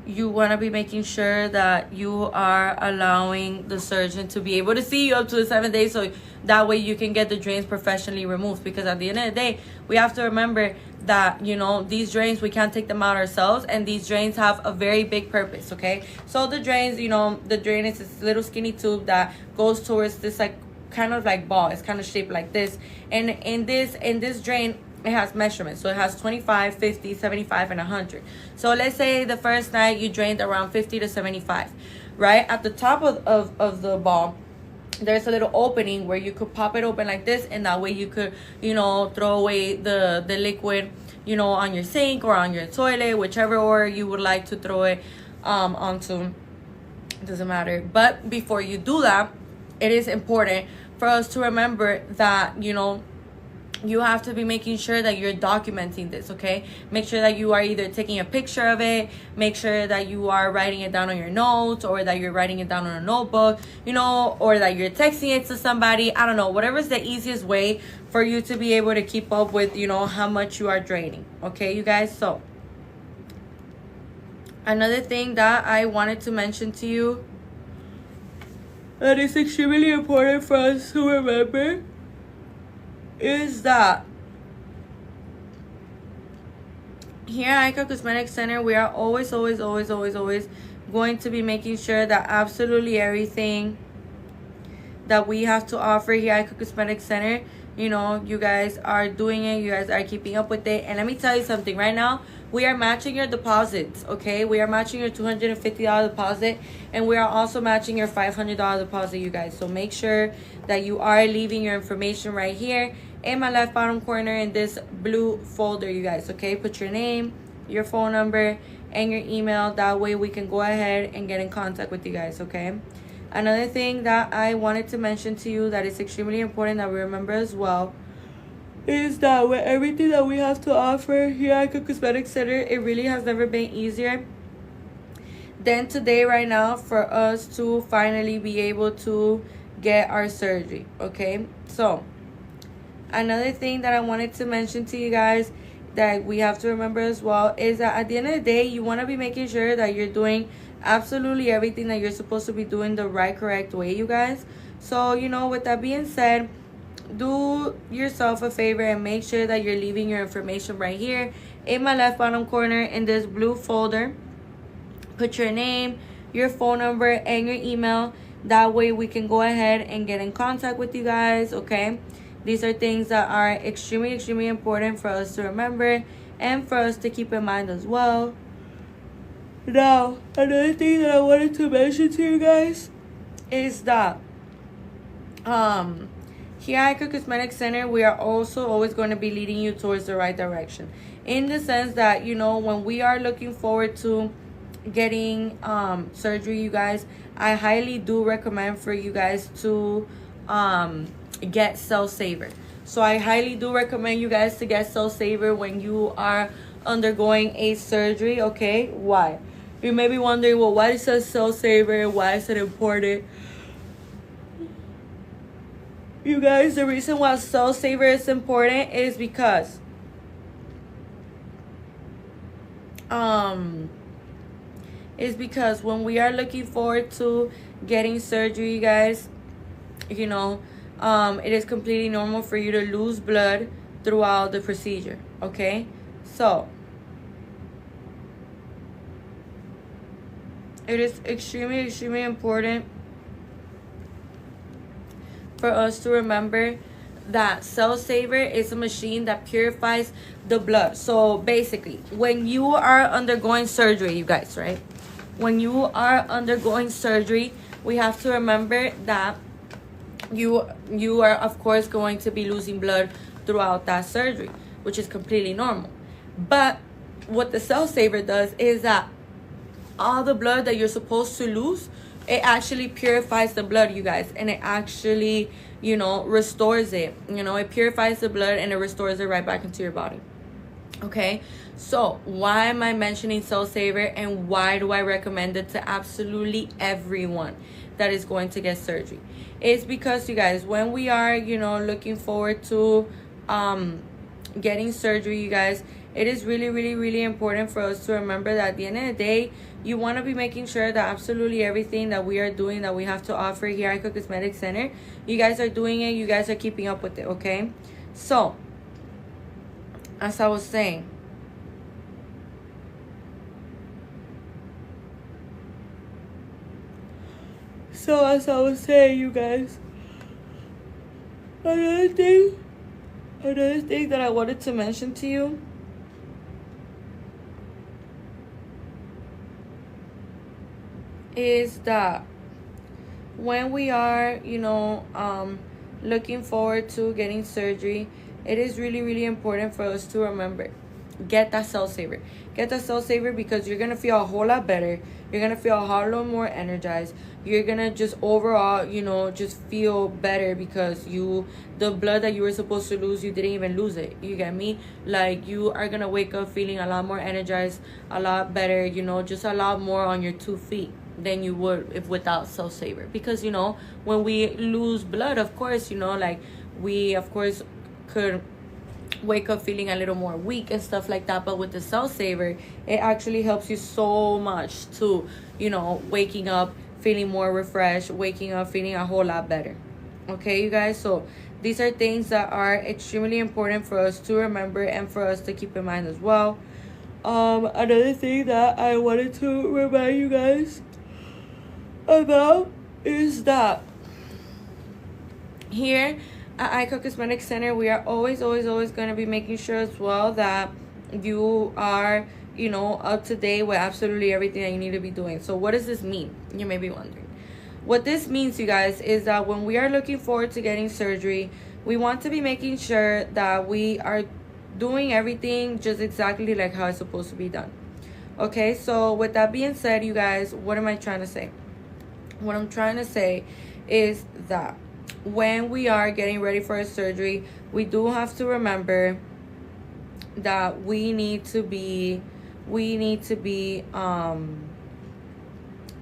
A: you want to be making sure that you are allowing the surgeon to be able to see you up to the 7 days, so that way you can get the drains professionally removed. Because at the end of the day, we have to remember that, you know, these drains, we can't take them out ourselves, and these drains have a very big purpose. Okay, so the drains, you know, the drain is this little skinny tube that goes towards this, like, kind of like ball. It's kind of shaped like this, and in this drain, it has measurements. So it has 25, 50, 75, and 100. So let's say the first night you drained around 50 to 75, right? At the top of the ball, there's a little opening where you could pop it open like this, and that way you could, throw away the liquid, on your sink or on your toilet, whichever order you would like to throw it onto. Doesn't matter. But before you do that, it is important for us to remember that, you have to be making sure that you're documenting this, okay? Make sure that you are either taking a picture of it, make sure that you are writing it down on your notes, or that you're writing it down on a notebook, or that you're texting it to somebody. I don't know, whatever's the easiest way for you to be able to keep up with, how much you are draining, okay, you guys? So another thing that I wanted to mention to you that is extremely important for us to remember is that here at Icon Cosmetic Center, we are always going to be making sure that absolutely everything that we have to offer here at Icon Cosmetic Center, you guys are doing it, you guys are keeping up with it. And let me tell you something right now, we are matching your deposits, okay? We are matching your $250 deposit, and we are also matching your $500 deposit, you guys. So make sure that you are leaving your information right here in my left bottom corner in this blue folder, you guys, okay? Put your name, your phone number, and your email. That way we can go ahead and get in contact with you guys, okay? Another thing that I wanted to mention to you that is extremely important that we remember as well is that with everything that we have to offer here at Icon Cosmetic Center, it really has never been easier than today right now for us to finally be able to get our surgery, okay? So another thing that I wanted to mention to you guys that we have to remember as well is that at the end of the day, you want to be making sure that you're doing absolutely everything that you're supposed to be doing the right, correct way, you guys. So, with that being said, do yourself a favor and make sure that you're leaving your information right here in my left bottom corner in this blue folder. Put your name, your phone number, and your email. That way we can go ahead and get in contact with you guys, okay? These are things that are extremely important for us to remember and for us to keep in mind as well. Now, another thing that I wanted to mention to you guys is that here at Icon Cosmetic Center, we are also always going to be leading you towards the right direction. In the sense that, when we are looking forward to getting surgery, you guys, I highly do recommend for you guys to get Cell Saver. So I highly do recommend you guys to get Cell Saver when you are undergoing a surgery, okay? Why? You may be wondering, well, why is it Cell Saver? Why is it important? You guys, the reason why Cell Saver is important is because when we are looking forward to getting surgery, you guys, it is completely normal for you to lose blood throughout the procedure, okay? So it is extremely important for us to remember that Cell Saver is a machine that purifies the blood. So basically, when you are undergoing surgery, you guys, right? When you are undergoing surgery, we have to remember that you are, of course, going to be losing blood throughout that surgery, which is completely normal. But what the Cell Saver does is that all the blood that you're supposed to lose, it actually purifies the blood, you guys, and it actually, restores it. It purifies the blood and it restores it right back into your body. Okay, so why am I mentioning Cell Saver, and why do I recommend it to absolutely everyone that is going to get surgery? It's because, you guys, when we are, looking forward to getting surgery, you guys, it is really important for us to remember that at the end of the day, you want to be making sure that absolutely everything that we are doing, that we have to offer here at Icon Cosmetic Center, you guys are doing it, you guys are keeping up with it, okay? So, as I was saying, you guys, another thing that I wanted to mention to you is that when we are, looking forward to getting surgery, it is really, really important for us to remember, get that cell saver. Get that cell saver because you're gonna feel a whole lot better. You're gonna feel a whole lot more energized. You're gonna just overall, just feel better because the blood that you were supposed to lose, you didn't even lose it. You get me? Like, you are gonna wake up feeling a lot more energized, a lot better, just a lot more on your 2 feet than you would if without cell saver. Because when we lose blood, of course, like, we of course could wake up feeling a little more weak and stuff like that. But with the cell saver, it actually helps you so much to waking up feeling more refreshed, waking up feeling a whole lot better. Okay, you guys, so these are things that are extremely important for us to remember and for us to keep in mind as well. Another thing that I wanted to remind you guys about is that here at Icon Cosmetic Center, we are always going to be making sure as well that you are, up to date with absolutely everything that you need to be doing. So what does this mean? You may be wondering. What this means, you guys, is that when we are looking forward to getting surgery, we want to be making sure that we are doing everything just exactly like how it's supposed to be done. Okay, so with that being said, you guys, what am I trying to say? What I'm trying to say is that when we are getting ready for a surgery, we do have to remember that we need to be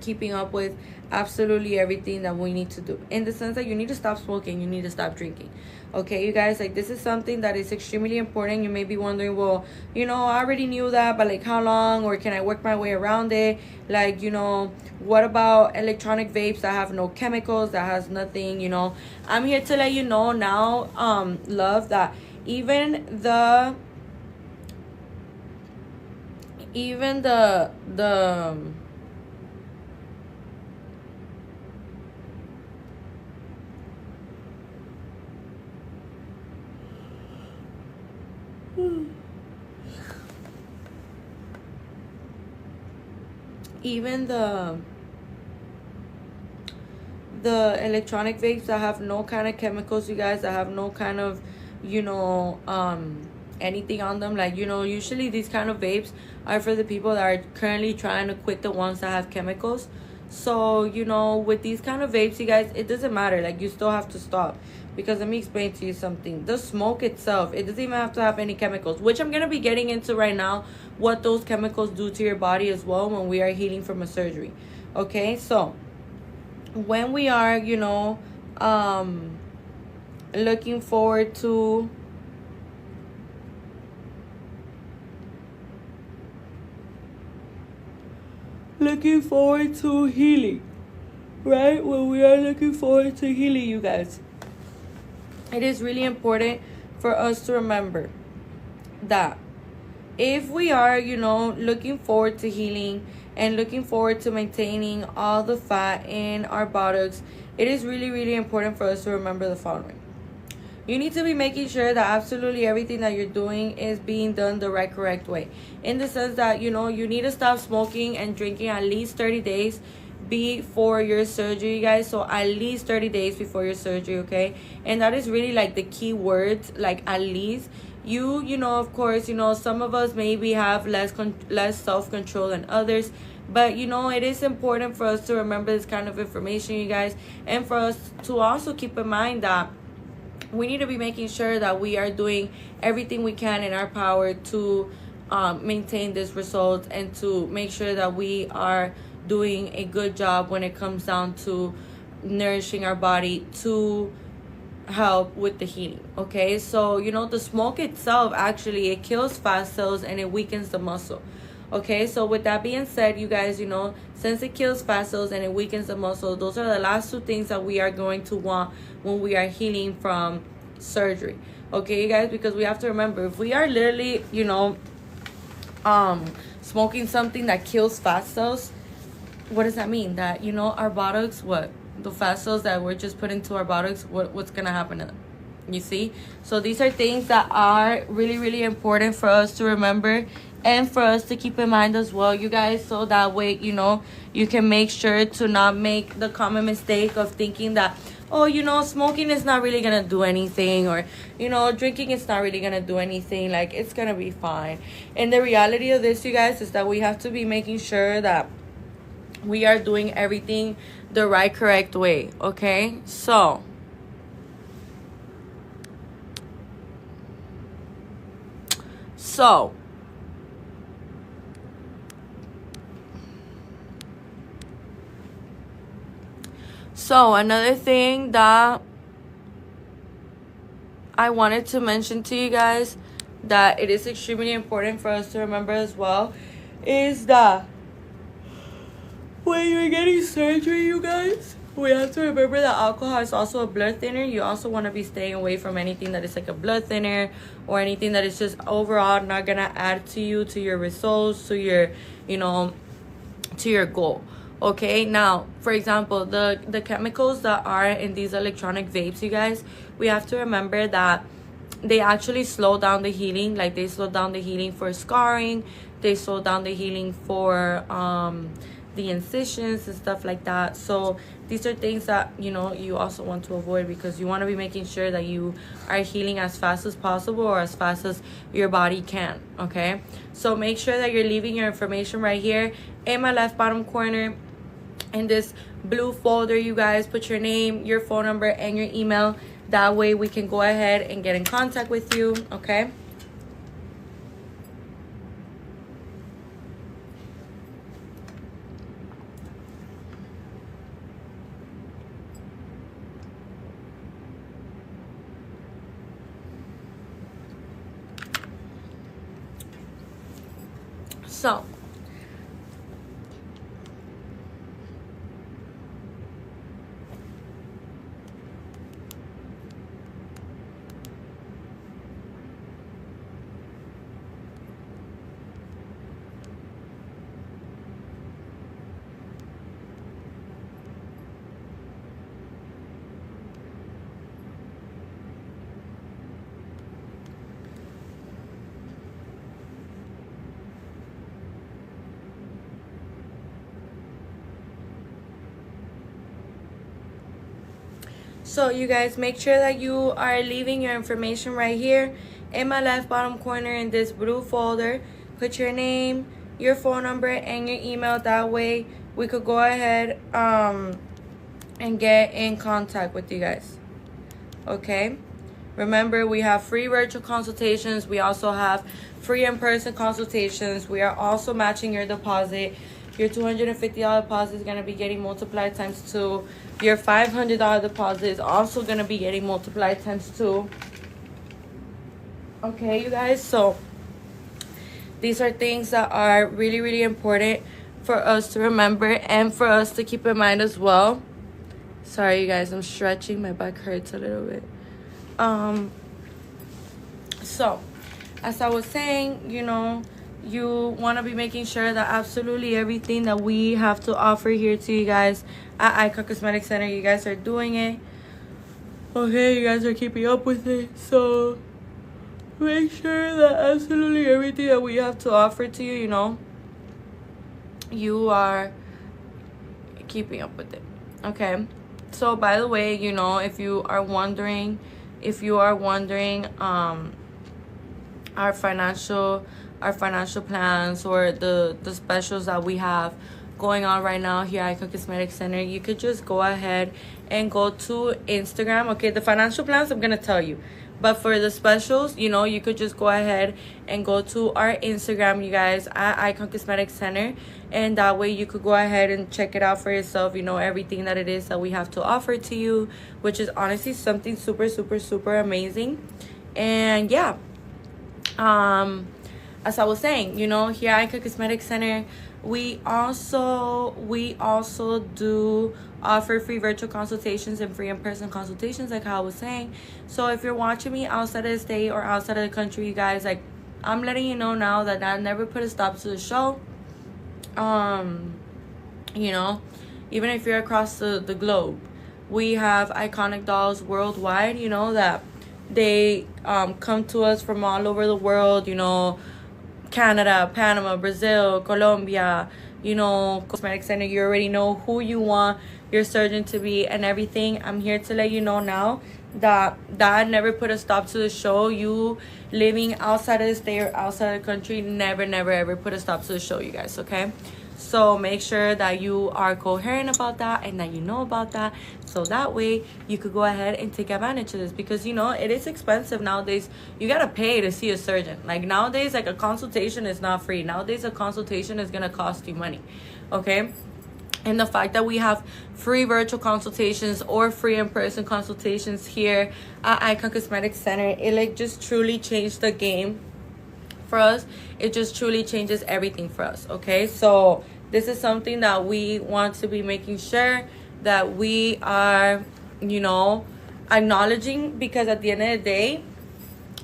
A: keeping up with absolutely everything that we need to do, in the sense that you need to stop smoking, you need to stop drinking. Okay, you guys, like, this is something that is extremely important. You may be wondering, well, I already knew that, but like, how long, or can I work my way around it? Like, what about electronic vapes that have no chemicals, that has nothing? I'm here to let you know now, love, that even the even the electronic vapes that have no kind of chemicals, you guys, that have no kind of anything on them, like, usually these kind of vapes are for the people that are currently trying to quit the ones that have chemicals. So with these kind of vapes, you guys, it doesn't matter, like, you still have to stop. Because let me explain to you something. The smoke itself, it doesn't even have to have any chemicals, which I'm going to be getting into right now, what those chemicals do to your body as well when we are healing from a surgery. Okay, so when we are, looking forward to healing, right? When we are looking forward to healing, you guys, it is really important for us to remember that if we are, looking forward to healing and looking forward to maintaining all the fat in our buttocks, it is really, really important for us to remember the following. You need to be making sure that absolutely everything that you're doing is being done the correct way. In the sense that, you need to stop smoking and drinking at least 30 days before your surgery, guys. So at least 30 days before your surgery, okay? And that is really like the key words, like at least. Of course, some of us maybe have less self-control than others. But, it is important for us to remember this kind of information, you guys. And for us to also keep in mind that we need to be making sure that we are doing everything we can in our power to maintain this result, and to make sure that we are doing a good job when it comes down to nourishing our body to help with the healing. Okay, so the smoke itself, actually, it kills fat cells and it weakens the muscle. Okay, so with that being said, you guys, since it kills fat cells and it weakens the muscle, those are the last two things that we are going to want when we are healing from surgery. Okay, you guys, because we have to remember, if we are literally, smoking something that kills fat cells, what does that mean? That, our buttocks, the fat cells that we're just putting into our buttocks, what's gonna happen to them? You see? So these are things that are really, really important for us to remember and for us to keep in mind as well, you guys, so that way, you know, you can make sure to not make the common mistake of thinking that, oh, you know, smoking is not really gonna do anything, or, you know, drinking is not really gonna do anything, like it's gonna be fine. And the reality of this, you guys, is that we have to be making sure that we are doing everything the right, correct way. Okay, so another thing that I wanted to mention to you guys, that it is extremely important for us to remember as well, is that when you're getting surgery, you guys, we have to remember that alcohol is also a blood thinner. You also want to be staying away from anything that is like a blood thinner, or anything that is just overall not gonna add to you, to your results, to your, you know, to your goal. Okay, now, for example, the chemicals that are in these electronic vapes, you guys, we have to remember that they actually slow down the healing. Like, they slow down the healing for scarring, they slow down the healing for the incisions and stuff like that. So these are things that, you know, you also want to avoid, because you want to be making sure that you are healing as fast as possible, or as fast as your body can. Okay, so make sure that you're leaving your information right here in my left bottom corner in this blue folder. You guys, put your name, your phone number, and your email. That way we can go ahead and get in contact with you. Okay, so So you guys, make sure that you are leaving your information right here in my left bottom corner in this blue folder. Put your name, your phone number, and your email. That way we could go ahead and get in contact with you guys. Okay, remember, we have free virtual consultations. We also have free in-person consultations. We are also matching your deposit. Your $250 deposit is going to be getting multiplied times 2. Your $500 deposit is also going to be getting multiplied times 2. Okay, you guys, so these are things that are really, really important for us to remember and for us to keep in mind as well. Sorry, you guys, I'm stretching. My back hurts a little bit. So, as I was saying, you know, you want to be making sure that absolutely everything that we have to offer here to you guys at Icon Cosmetic Center, you guys are doing it. Okay, you guys are keeping up with it. So make sure that absolutely everything that we have to offer to you, you know, you are keeping up with it. Okay, so by the way, you know, if you are wondering our financial plans, or the specials that we have going on right now here at Icon Cosmetic Center, you could just go ahead and go to Instagram. Okay, the financial plans I'm gonna tell you, but for the specials, you know, you could just go ahead and go to our Instagram, you guys, at Icon Cosmetic Center, and that way you could go ahead and check it out for yourself, you know, everything that it is that we have to offer to you, which is honestly something super, super, super amazing. And yeah, as I was saying, you know, here at Icon Cosmetic Center, we also do offer free virtual consultations and free in-person consultations, like how I was saying. So if you're watching me outside of the state or outside of the country, you guys, like, I'm letting you know now that I never put a stop to the show. You know, even if you're across the globe, we have iconic dolls worldwide, you know, that they come to us from all over the world, you know, Canada, Panama, Brazil, Colombia, you know, Cosmetic Center. You already know who you want your surgeon to be and everything. I'm here to let you know now that that never put a stop to the show. You living outside of the state or outside of the country never, never, ever put a stop to the show, you guys, okay? So make sure that you are coherent about that and that you know about that, so that way you could go ahead and take advantage of this, because you know it is expensive nowadays. You gotta pay to see a surgeon. Like nowadays, like a consultation is not free. Nowadays a consultation is gonna cost you money, okay? And the fact that we have free virtual consultations or free in-person consultations here at Icon Cosmetic Center, it like just truly changed the game for us. It just truly changes everything for us, okay? So this is something that we want to be making sure that we are, you know, acknowledging, because at the end of the day,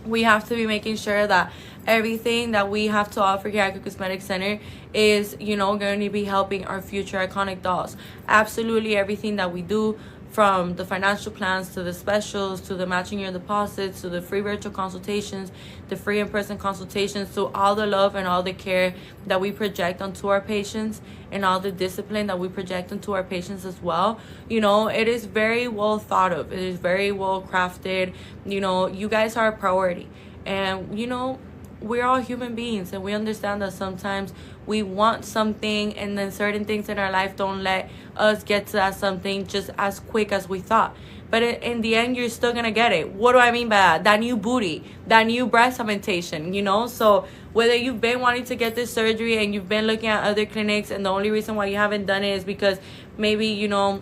A: we have to be making sure that everything that we have to offer here at the Cosmetic Center is, you know, going to be helping our future iconic dolls. Absolutely everything that we do, from the financial plans to the specials to the matching your deposits to the free virtual consultations, the free in-person consultations, to all the love and all the care that we project onto our patients and all the discipline that we project onto our patients as well. You know, it is very well thought of. It is very well crafted. You know, you guys are a priority. And, you know, we're all human beings, and we understand that sometimes we want something and then certain things in our life don't let us get to that something just as quick as we thought. But in the end, you're still gonna get it. What do I mean by that? That new booty, that new breast augmentation, you know? So whether you've been wanting to get this surgery and you've been looking at other clinics, and the only reason why you haven't done it is because maybe, you know,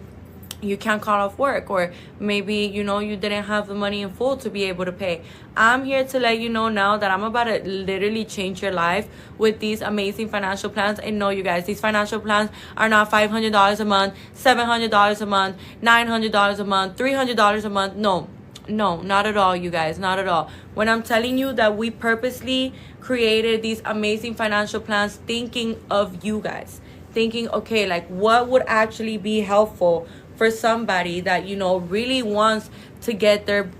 A: you can't call off work, or maybe, you know, you didn't have the money in full to be able to pay. I'm here to let you know now that I'm about to literally change your life with these amazing financial plans. And no, you guys, these financial plans are not $500 a month, $700 a month, $900 a month, $300 a month. No, not at all, you guys, not at all. When I'm telling you that we purposely created these amazing financial plans thinking of you guys, thinking, okay, like what would actually be helpful for somebody that, you know, really wants to get their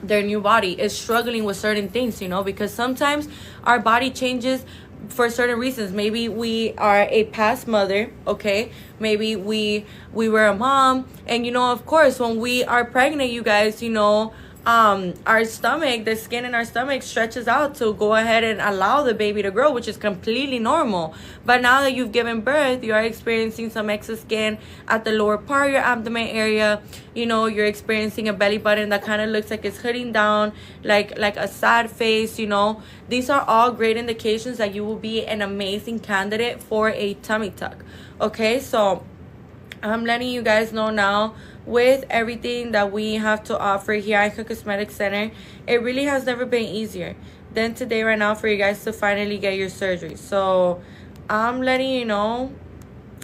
A: new body, is struggling with certain things, you know, because sometimes our body changes for certain reasons. Maybe we are a past mother, okay? Maybe we were a mom, and, you know, of course, when we are pregnant, you guys, you know, our stomach, the skin in our stomach stretches out to go ahead and allow the baby to grow, which is completely normal. But now that you've given birth, you are experiencing some excess skin at the lower part of your abdomen area. You know, you're experiencing a belly button that kind of looks like it's heading down, like a sad face, you know. These are all great indications that you will be an amazing candidate for a tummy tuck, okay? So I'm letting you guys know now, with everything that we have to offer here at Icon Cosmetic Center, it really has never been easier than today right now for you guys to finally get your surgery. So I'm letting you know,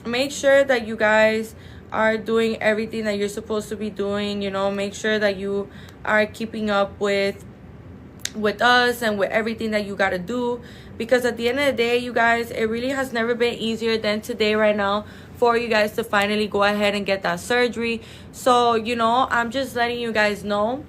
A: make sure that you guys are doing everything that you're supposed to be doing. You know, make sure that you are keeping up with us and with everything that you got to do, because at the end of the day, you guys, it really has never been easier than today right now for you guys to finally go ahead and get that surgery. So, you know, I'm just letting you guys know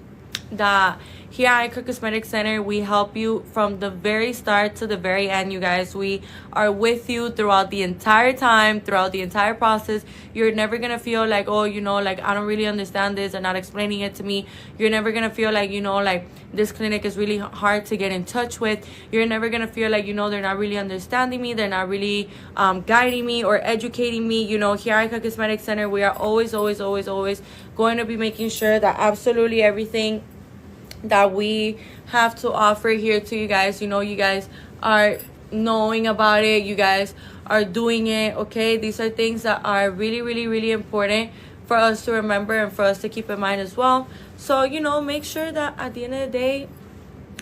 A: that here at Icon Cosmetic Center, we help you from the very start to the very end, you guys. We are with you throughout the entire time, throughout the entire process. You're never going to feel like, oh, you know, like, I don't really understand this. They're not explaining it to me. You're never going to feel like, you know, like, this clinic is really hard to get in touch with. You're never going to feel like, you know, they're not really understanding me. They're not really guiding me or educating me. You know, here at Icon Cosmetic Center, we are always going to be making sure that absolutely everything that we have to offer here to you guys, you know, you guys are knowing about it, you guys are doing it, okay? These are things that are really important for us to remember and for us to keep in mind as well. So, you know, make sure that at the end of the day,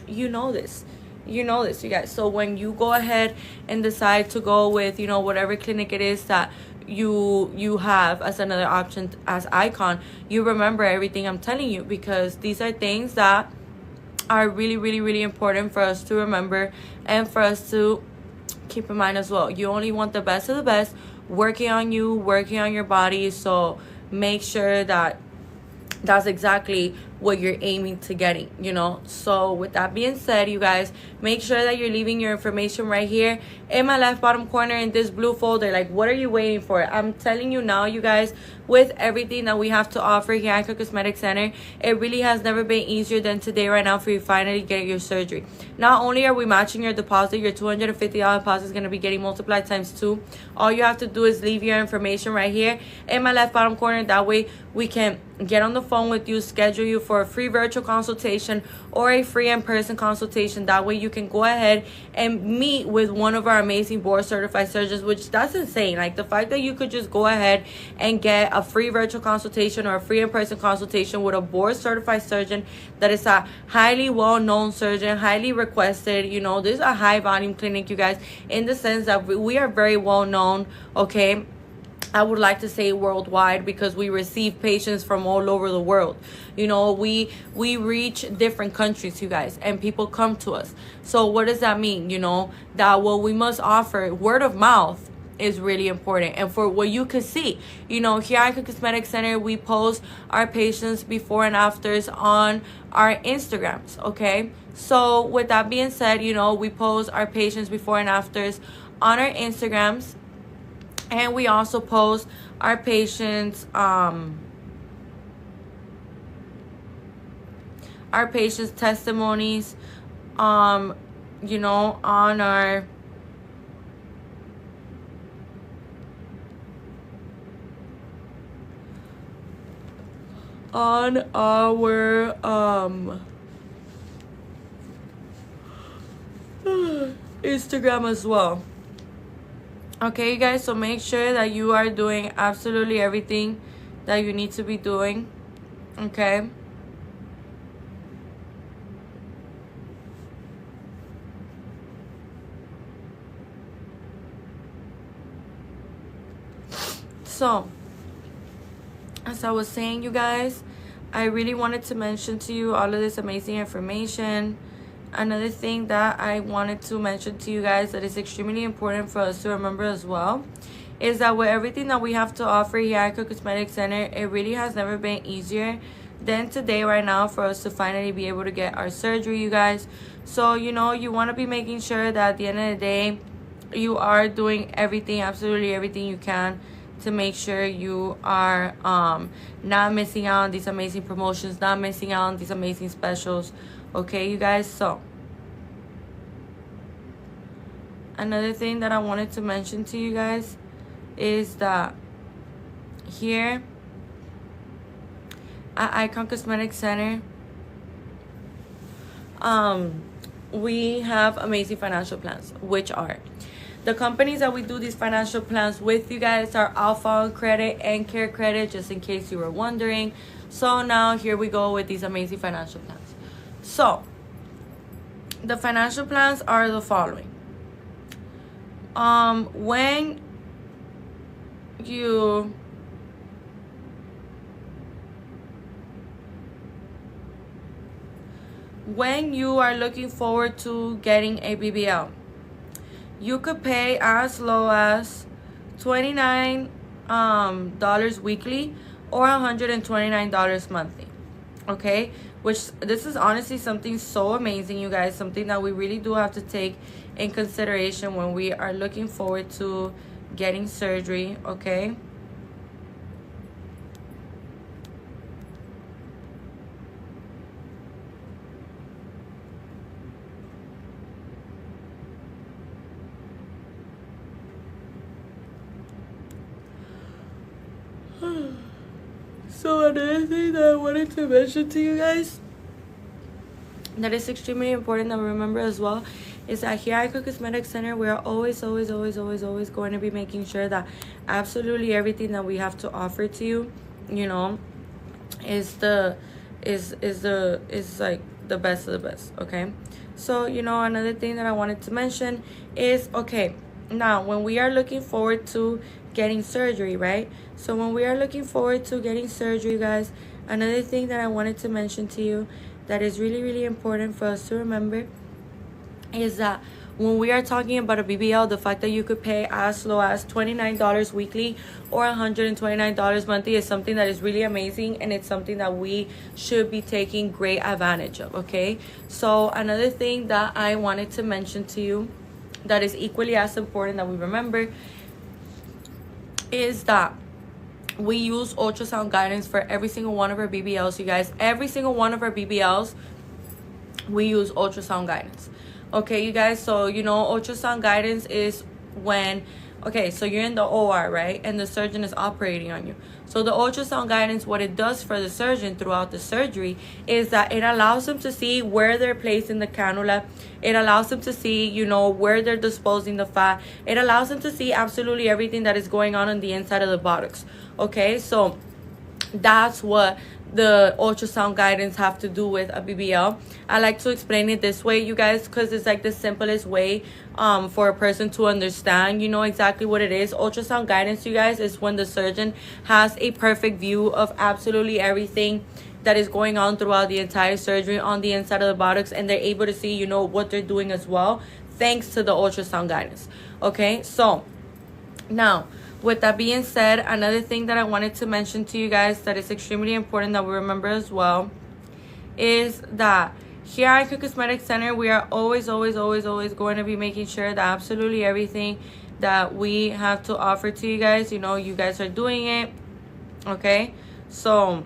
A: you know this, you guys. So when you go ahead and decide to go with, you know, whatever clinic it is that you have as another option as Icon, you remember everything I'm telling you, because these are things that are really important for us to remember and for us to keep in mind as well. You only want the best of the best working on you, working on your body. So make sure that that's exactly what you're aiming to getting, you know. So with that being said, you guys, make sure that you're leaving your information right here in my left bottom corner in this blue folder. Like, what are you waiting for? I'm telling you now, you guys, with everything that we have to offer here at Icon Cosmetic Center, it really has never been easier than today right now for you finally get your surgery. Not only are we matching your deposit, your $250 deposit is going to be getting multiplied times 2. All you have to do is leave your information right here in my left bottom corner. That way we can get on the phone with you, schedule you for a free virtual consultation or a free in-person consultation. That way you can go ahead and meet with one of our amazing board certified surgeons, which that's insane. Like, the fact that you could just go ahead and get a free virtual consultation or a free in-person consultation with a board certified surgeon that is a highly well-known surgeon, highly requested. You know, this is a high volume clinic, you guys, in the sense that we are very well known, okay? I would like to say worldwide, because we receive patients from all over the world. You know, we reach different countries, you guys, and people come to us. So what does that mean? You know, that what we must offer, word of mouth, is really important. And for what you can see, you know, here at Icon Cosmetic Center, we post our patients before and afters on our Instagrams, okay? So with that being said, you know, we post our patients before and afters on our Instagrams. And we also post our patients' testimonies, you know, on our Instagram as well. Okay, you guys, so make sure that you are doing absolutely everything that you need to be doing, okay? So, as I was saying, you guys, I really wanted to mention to you all of this amazing information. Another thing that I wanted to mention to you guys that is extremely important for us to remember as well is that with everything that we have to offer here at Icon Cosmetic Center, it really has never been easier than today right now for us to finally be able to get our surgery, you guys. So, you know, you want to be making sure that at the end of the day, you are doing everything, absolutely everything you can to make sure you are not missing out on these amazing promotions, not missing out on these amazing specials. Okay, you guys, so another thing that I wanted to mention to you guys is that here at Icon Cosmetic Center, we have amazing financial plans, which are the companies that we do these financial plans with, you guys, are Alpha on Credit and Care Credit, just in case you were wondering. So now here we go with these amazing financial plans. So, the financial plans are the following. When you are looking forward to getting a BBL, you could pay as low as $29 weekly or $129 monthly. Okay, which this is honestly something so amazing, you guys, something that we really do have to take in consideration when we are looking forward to getting surgery, okay? So another thing that I wanted to mention to you guys that is extremely important that we remember as well is that here at Icon Cosmetic Center, we are always going to be making sure that absolutely everything that we have to offer to you, you know, is like the best of the best, okay? So, you know, another thing that I wanted to mention is, okay, now when we are looking forward to getting surgery, right? So when we are looking forward to getting surgery, you guys, another thing that I wanted to mention to you that is really important for us to remember is that when we are talking about a BBL, the fact that you could pay as low as $29 weekly or $129 monthly is something that is really amazing, and it's something that we should be taking great advantage of, okay? So another thing that I wanted to mention to you that is equally as important that we remember is that we use ultrasound guidance for every single one of our BBLs, you guys. Every single one of our BBLs, we use ultrasound guidance. Okay, you guys, so you know, ultrasound guidance is when, okay, so you're in the OR, right? And the surgeon is operating on you. So the ultrasound guidance, what it does for the surgeon throughout the surgery is that it allows them to see where they're placing the cannula. It allows them to see, you know, where they're disposing the fat. It allows them to see absolutely everything that is going on the inside of the buttocks. Okay, so that's what the ultrasound guidance have to do with a BBL. I like to explain it this way, you guys, because it's like the simplest way for a person to understand, you know, exactly what it is. Ultrasound guidance, you guys, is when the surgeon has a perfect view of absolutely everything that is going on throughout the entire surgery on the inside of the buttocks, and they're able to see, you know, what they're doing as well, thanks to the ultrasound guidance. Okay, so now, with that being said, another thing that I wanted to mention to you guys that is extremely important that we remember as well is that here at Icon Cosmetic Center, we are always going to be making sure that absolutely everything that we have to offer to you guys, you know, you guys are doing it. Okay, so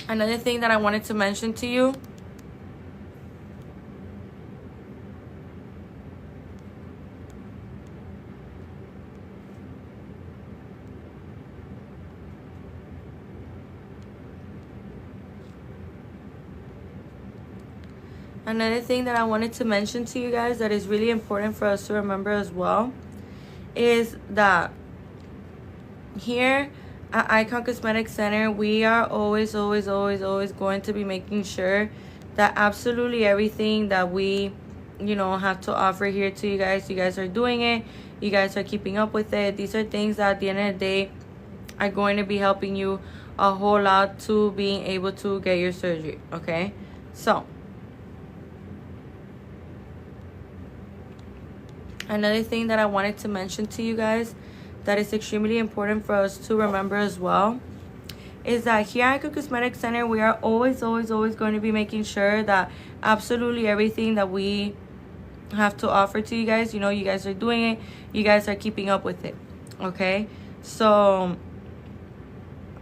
A: another thing that I wanted to mention to you guys that is really important for us to remember as well is that here at Icon Cosmetic Center, we are always going to be making sure that absolutely everything that we, you know, have to offer here to you guys are doing it. You guys are keeping up with it. These are things that at the end of the day are going to be helping you a whole lot to being able to get your surgery. Okay, so another thing that I wanted to mention to you guys that is extremely important for us to remember as well is that here at Icon Cosmetic Center, we are always going to be making sure that absolutely everything that we have to offer to you guys, you know, you guys are doing it. You guys are keeping up with it. Okay, so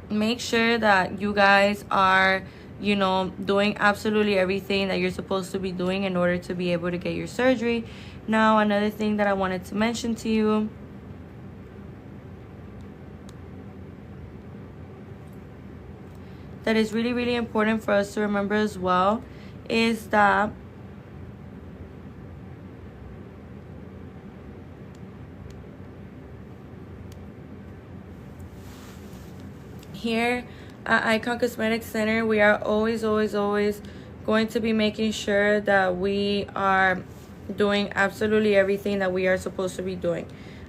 A: make sure that you guys are, you know, doing absolutely everything that you're supposed to be doing in order to be able to get your surgery. Now, another thing that I wanted to mention to you that is really important for us to remember as well is that here at Icon Cosmetic Center, we are always going to be making sure that we are doing absolutely everything that we are supposed to be doing.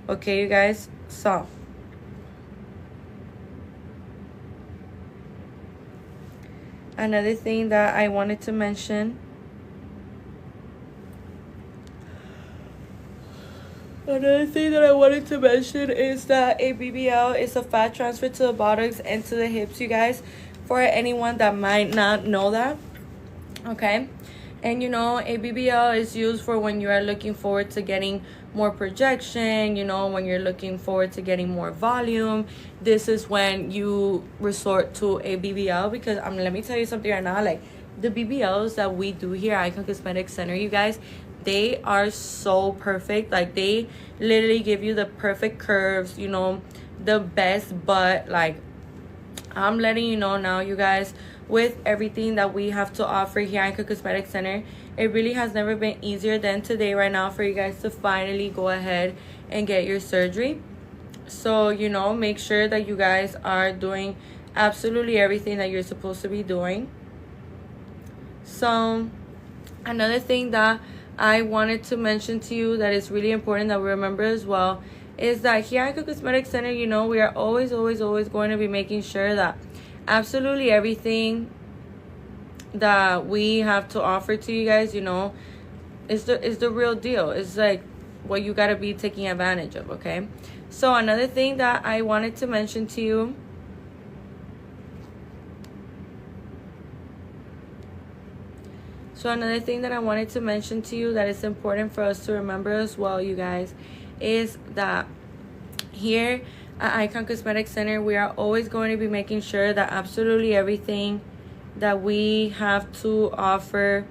A: Okay, you guys, so another thing that I wanted to mention is that a BBL is a fat transfer to the buttocks and to the hips, you guys, for anyone that might not know that. Okay, and you know, a BBL is used for when you are looking forward to getting more projection, you know, when you're looking forward to getting more volume. This is when you resort to a BBL, because let me tell you something right now, like the BBLs that we do here at Icon Cosmetic Center, you guys, they are so perfect. Like, they literally give you the perfect curves, you know, the best butt. Like, I'm letting you know now, you guys, with everything that we have to offer here at Icon Cosmetic Center, it really has never been easier than today right now for you guys to finally go ahead and get your surgery. So, you know, make sure that you guys are doing absolutely everything that you're supposed to be doing. So, another thing that I wanted to mention to you that is really important that we remember as well is that here at Icon Cosmetic Center, you know, we are always going to be making sure that absolutely everything that we have to offer to you guys, you know, is the real deal. It's like what you gotta be taking advantage of, okay? So another thing that I wanted to mention to you, that is important for us to remember as well, you guys, is that here at Icon Cosmetic Center, we are always going to be making sure that absolutely everything that we have to offer,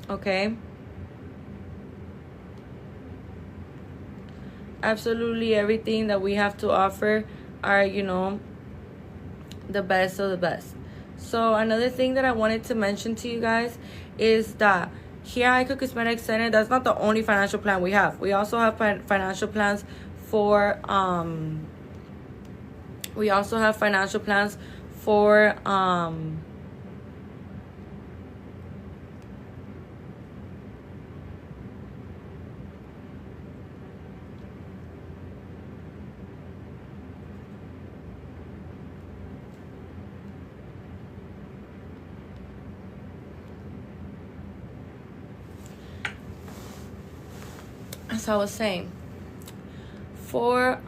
A: okay? Absolutely everything that we have to offer are, you know, the best of the best. So another thing that I wanted to mention to you guys is that here at Icon Cosmetic Center, that's not the only financial plan we have. We also have financial plans for as I was saying, for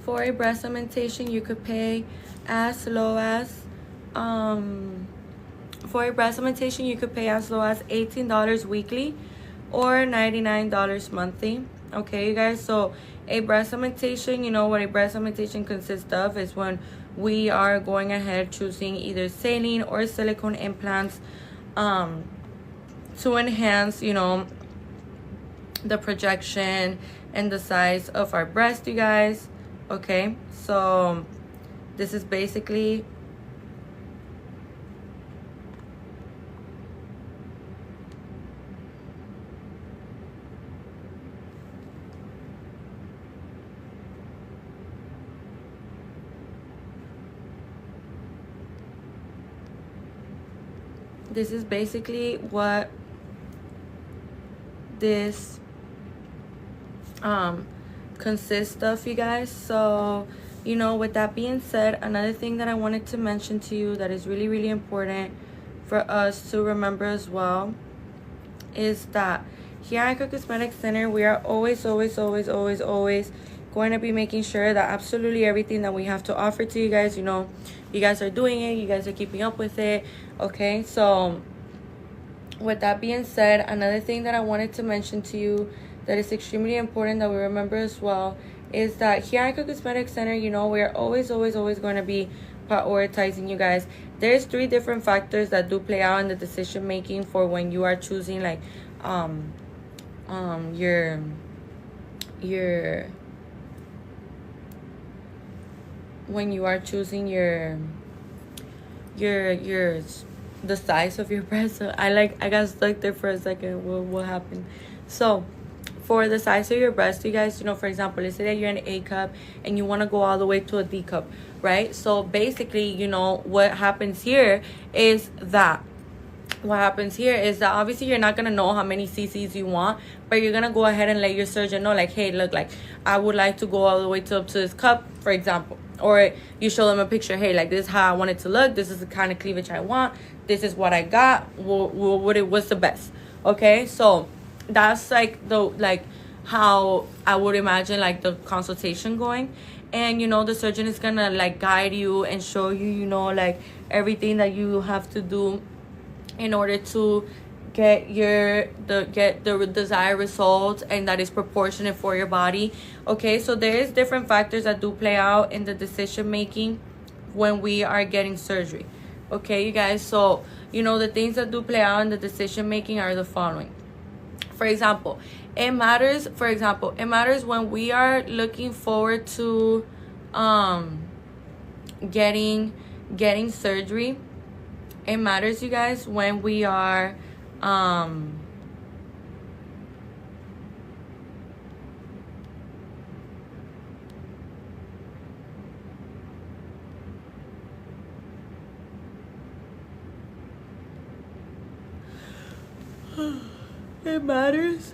A: for a breast augmentation, you could pay as low as $18 weekly or $99 monthly. Okay, you guys. So a breast augmentation, you know what a breast augmentation consists of is when we are going ahead choosing either saline or silicone implants to enhance, you know, the projection and the size of our breast, you guys. Okay, so this is basically what this consists of, you guys. So, you know, with that being said, another thing that I wanted to mention to you that is really, really important for us to remember as well is that here at Icon Cosmetic Center, we are always going to be making sure that absolutely everything that we have to offer to you guys, you know, you guys are doing it, you guys are keeping up with it. Okay, so with that being said, another thing that I wanted to mention to you that is extremely important that we remember as well is that here at Icon Cosmetic Center, you know, we're always going to be prioritizing you guys. There's 3 different factors that do play out in the decision making for when you are choosing like when you are choosing the size of your breast. So I got stuck there for a second. What happened? So for the size of your breast, you guys, you know, for example, let's say that you're an A cup and you want to go all the way to a D cup, right? So basically, you know, what happens here is that obviously you're not going to know how many cc's you want, but you're going to go ahead and let your surgeon know, like, hey, look, like, I would like to go all the way up to this cup, for example. Or you show them a picture, hey, like, this is how I want it to look, this is the kind of cleavage I want, this is what I got, what's the best. Okay, so that's like how I would imagine like the consultation going. And, you know, the surgeon is gonna like guide you and show you, you know, like everything that you have to do in order to get the desired results, and that is proportionate for your body. Okay, so there is different factors that do play out in the decision making when we are getting surgery, Okay, you guys, so you know the things that do play out in the decision making are the following. For example, it matters when we are looking forward to getting surgery. It matters, you guys, when we are it matters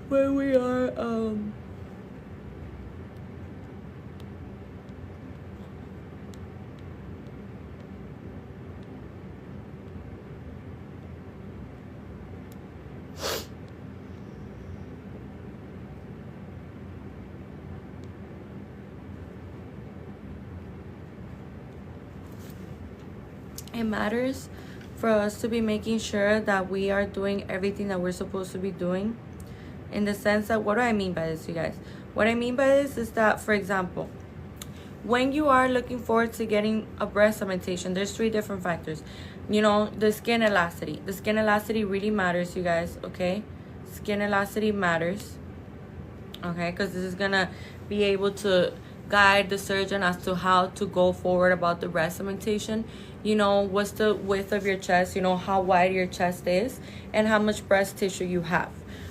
A: when we are it matters for us to be making sure that we are doing everything that we're supposed to be doing. In the sense that, what do I mean by this, you guys? What I mean by this is that, for example, when you are looking forward to getting a breast augmentation, there's 3 different factors. You know, the skin elasticity. The skin elasticity really matters, you guys, okay? Skin elasticity matters, okay? Because this is going to be able to guide the surgeon as to how to go forward about the breast augmentation. You know, what's the width of your chest, you know, how wide your chest is, and how much breast tissue you have.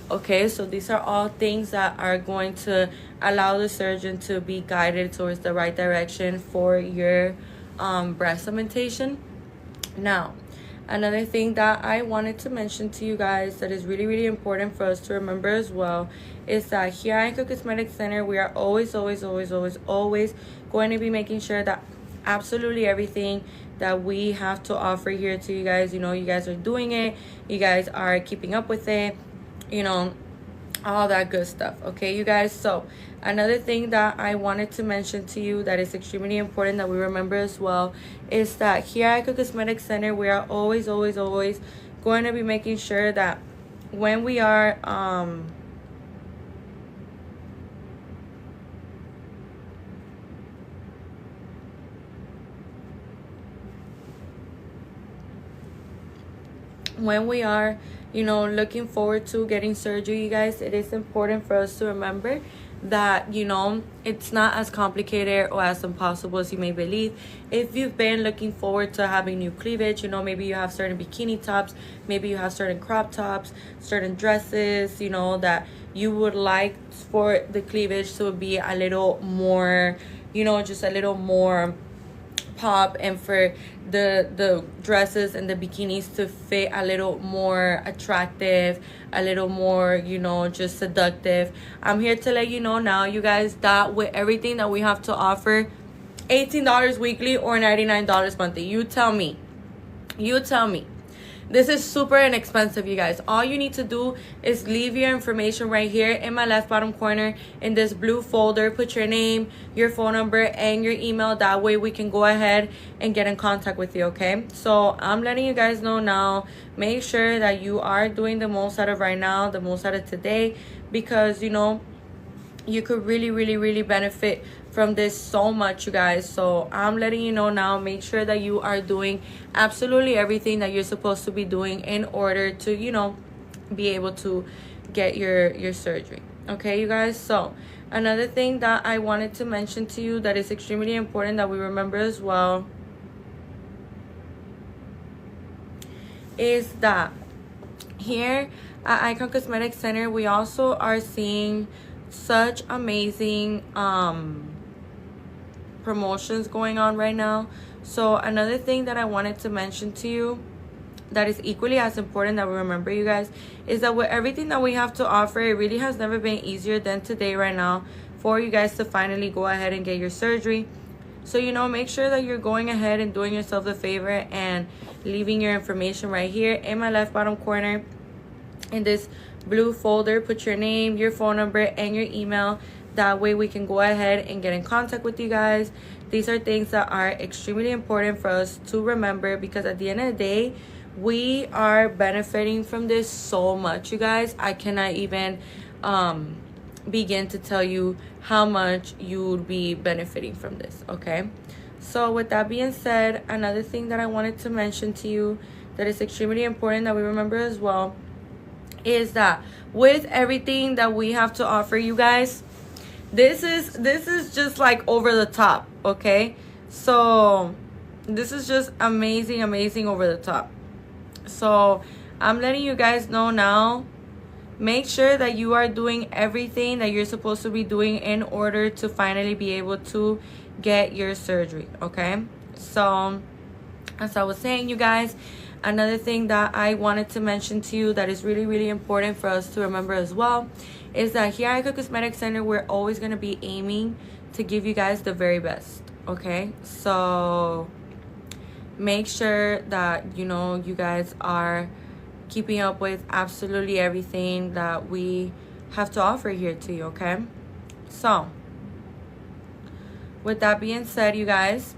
A: Okay, so these are all things that are going to allow the surgeon to be guided towards the right direction for your breast augmentation. Now, another thing that I wanted to mention to you guys that is really, really important for us to remember as well is that here at Icon Cosmetic Center, we are always going to be making sure that absolutely everything that we have to offer here to you guys, you know, you guys are doing it, you guys are keeping up with it, you know, all that good stuff. Okay, you guys, so another thing that I wanted to mention to you that is extremely important that we remember as well is that here at Icon Cosmetic Center, we are always going to be making sure that when we are you know, looking forward to getting surgery, you guys, it is important for us to remember that, you know, it's not as complicated or as impossible as you may believe. If you've been looking forward to having new cleavage, you know, maybe you have certain bikini tops, maybe you have certain crop tops, certain dresses, you know, that you would like for the cleavage to be a little more, you know, just a little more pop, and for the dresses and the bikinis to fit a little more attractive, a little more, you know, just seductive. I'm here to let you know now, you guys, that with everything that we have to offer, $18 weekly or $99 monthly, you tell me. This is super inexpensive, you guys. All you need to do is leave your information right here in my left bottom corner in this blue folder. Put your name, your phone number, and your email. That way we can go ahead and get in contact with you, okay? So I'm letting you guys know now. Make sure that you are doing the most out of right now, the most out of today, because, you know, you could really benefit from this so much, you guys. So I'm letting you know now, make sure that you are doing absolutely everything that you're supposed to be doing in order to, you know, be able to get your surgery. Okay, you guys, so another thing that I wanted to mention to you that is extremely important that we remember as well is that here at Icon Cosmetic Center, we also are seeing such amazing promotions going on right now. So another thing that I wanted to mention to you that is equally as important that we remember, you guys, is that with everything that we have to offer, it really has never been easier than today right now for you guys to finally go ahead and get your surgery. So, you know, make sure that you're going ahead and doing yourself the favor and leaving your information right here in my left bottom corner in this blue folder. Put your name, your phone number, and your email. That way we can go ahead and get in contact with you guys. These are things that are extremely important for us to remember, because at the end of the day, we are benefiting from this so much, you guys. I cannot even begin to tell you how much you would be benefiting from this, okay? So with that being said, another thing that I wanted to mention to you that is extremely important that we remember as well is that with everything that we have to offer you guys, this is just like over the top, okay? So this is just amazing, amazing over the top. So I'm letting you guys know now, make sure that you are doing everything that you're supposed to be doing in order to finally be able to get your surgery, okay? So as I was saying, you guys, another thing that I wanted to mention to you that is really, really important for us to remember as well is that here at Icon Cosmetic Center, we're always going to be aiming to give you guys the very best, okay? So make sure that, you know, you guys are keeping up with absolutely everything that we have to offer here to you, okay? So with that being said, you guys,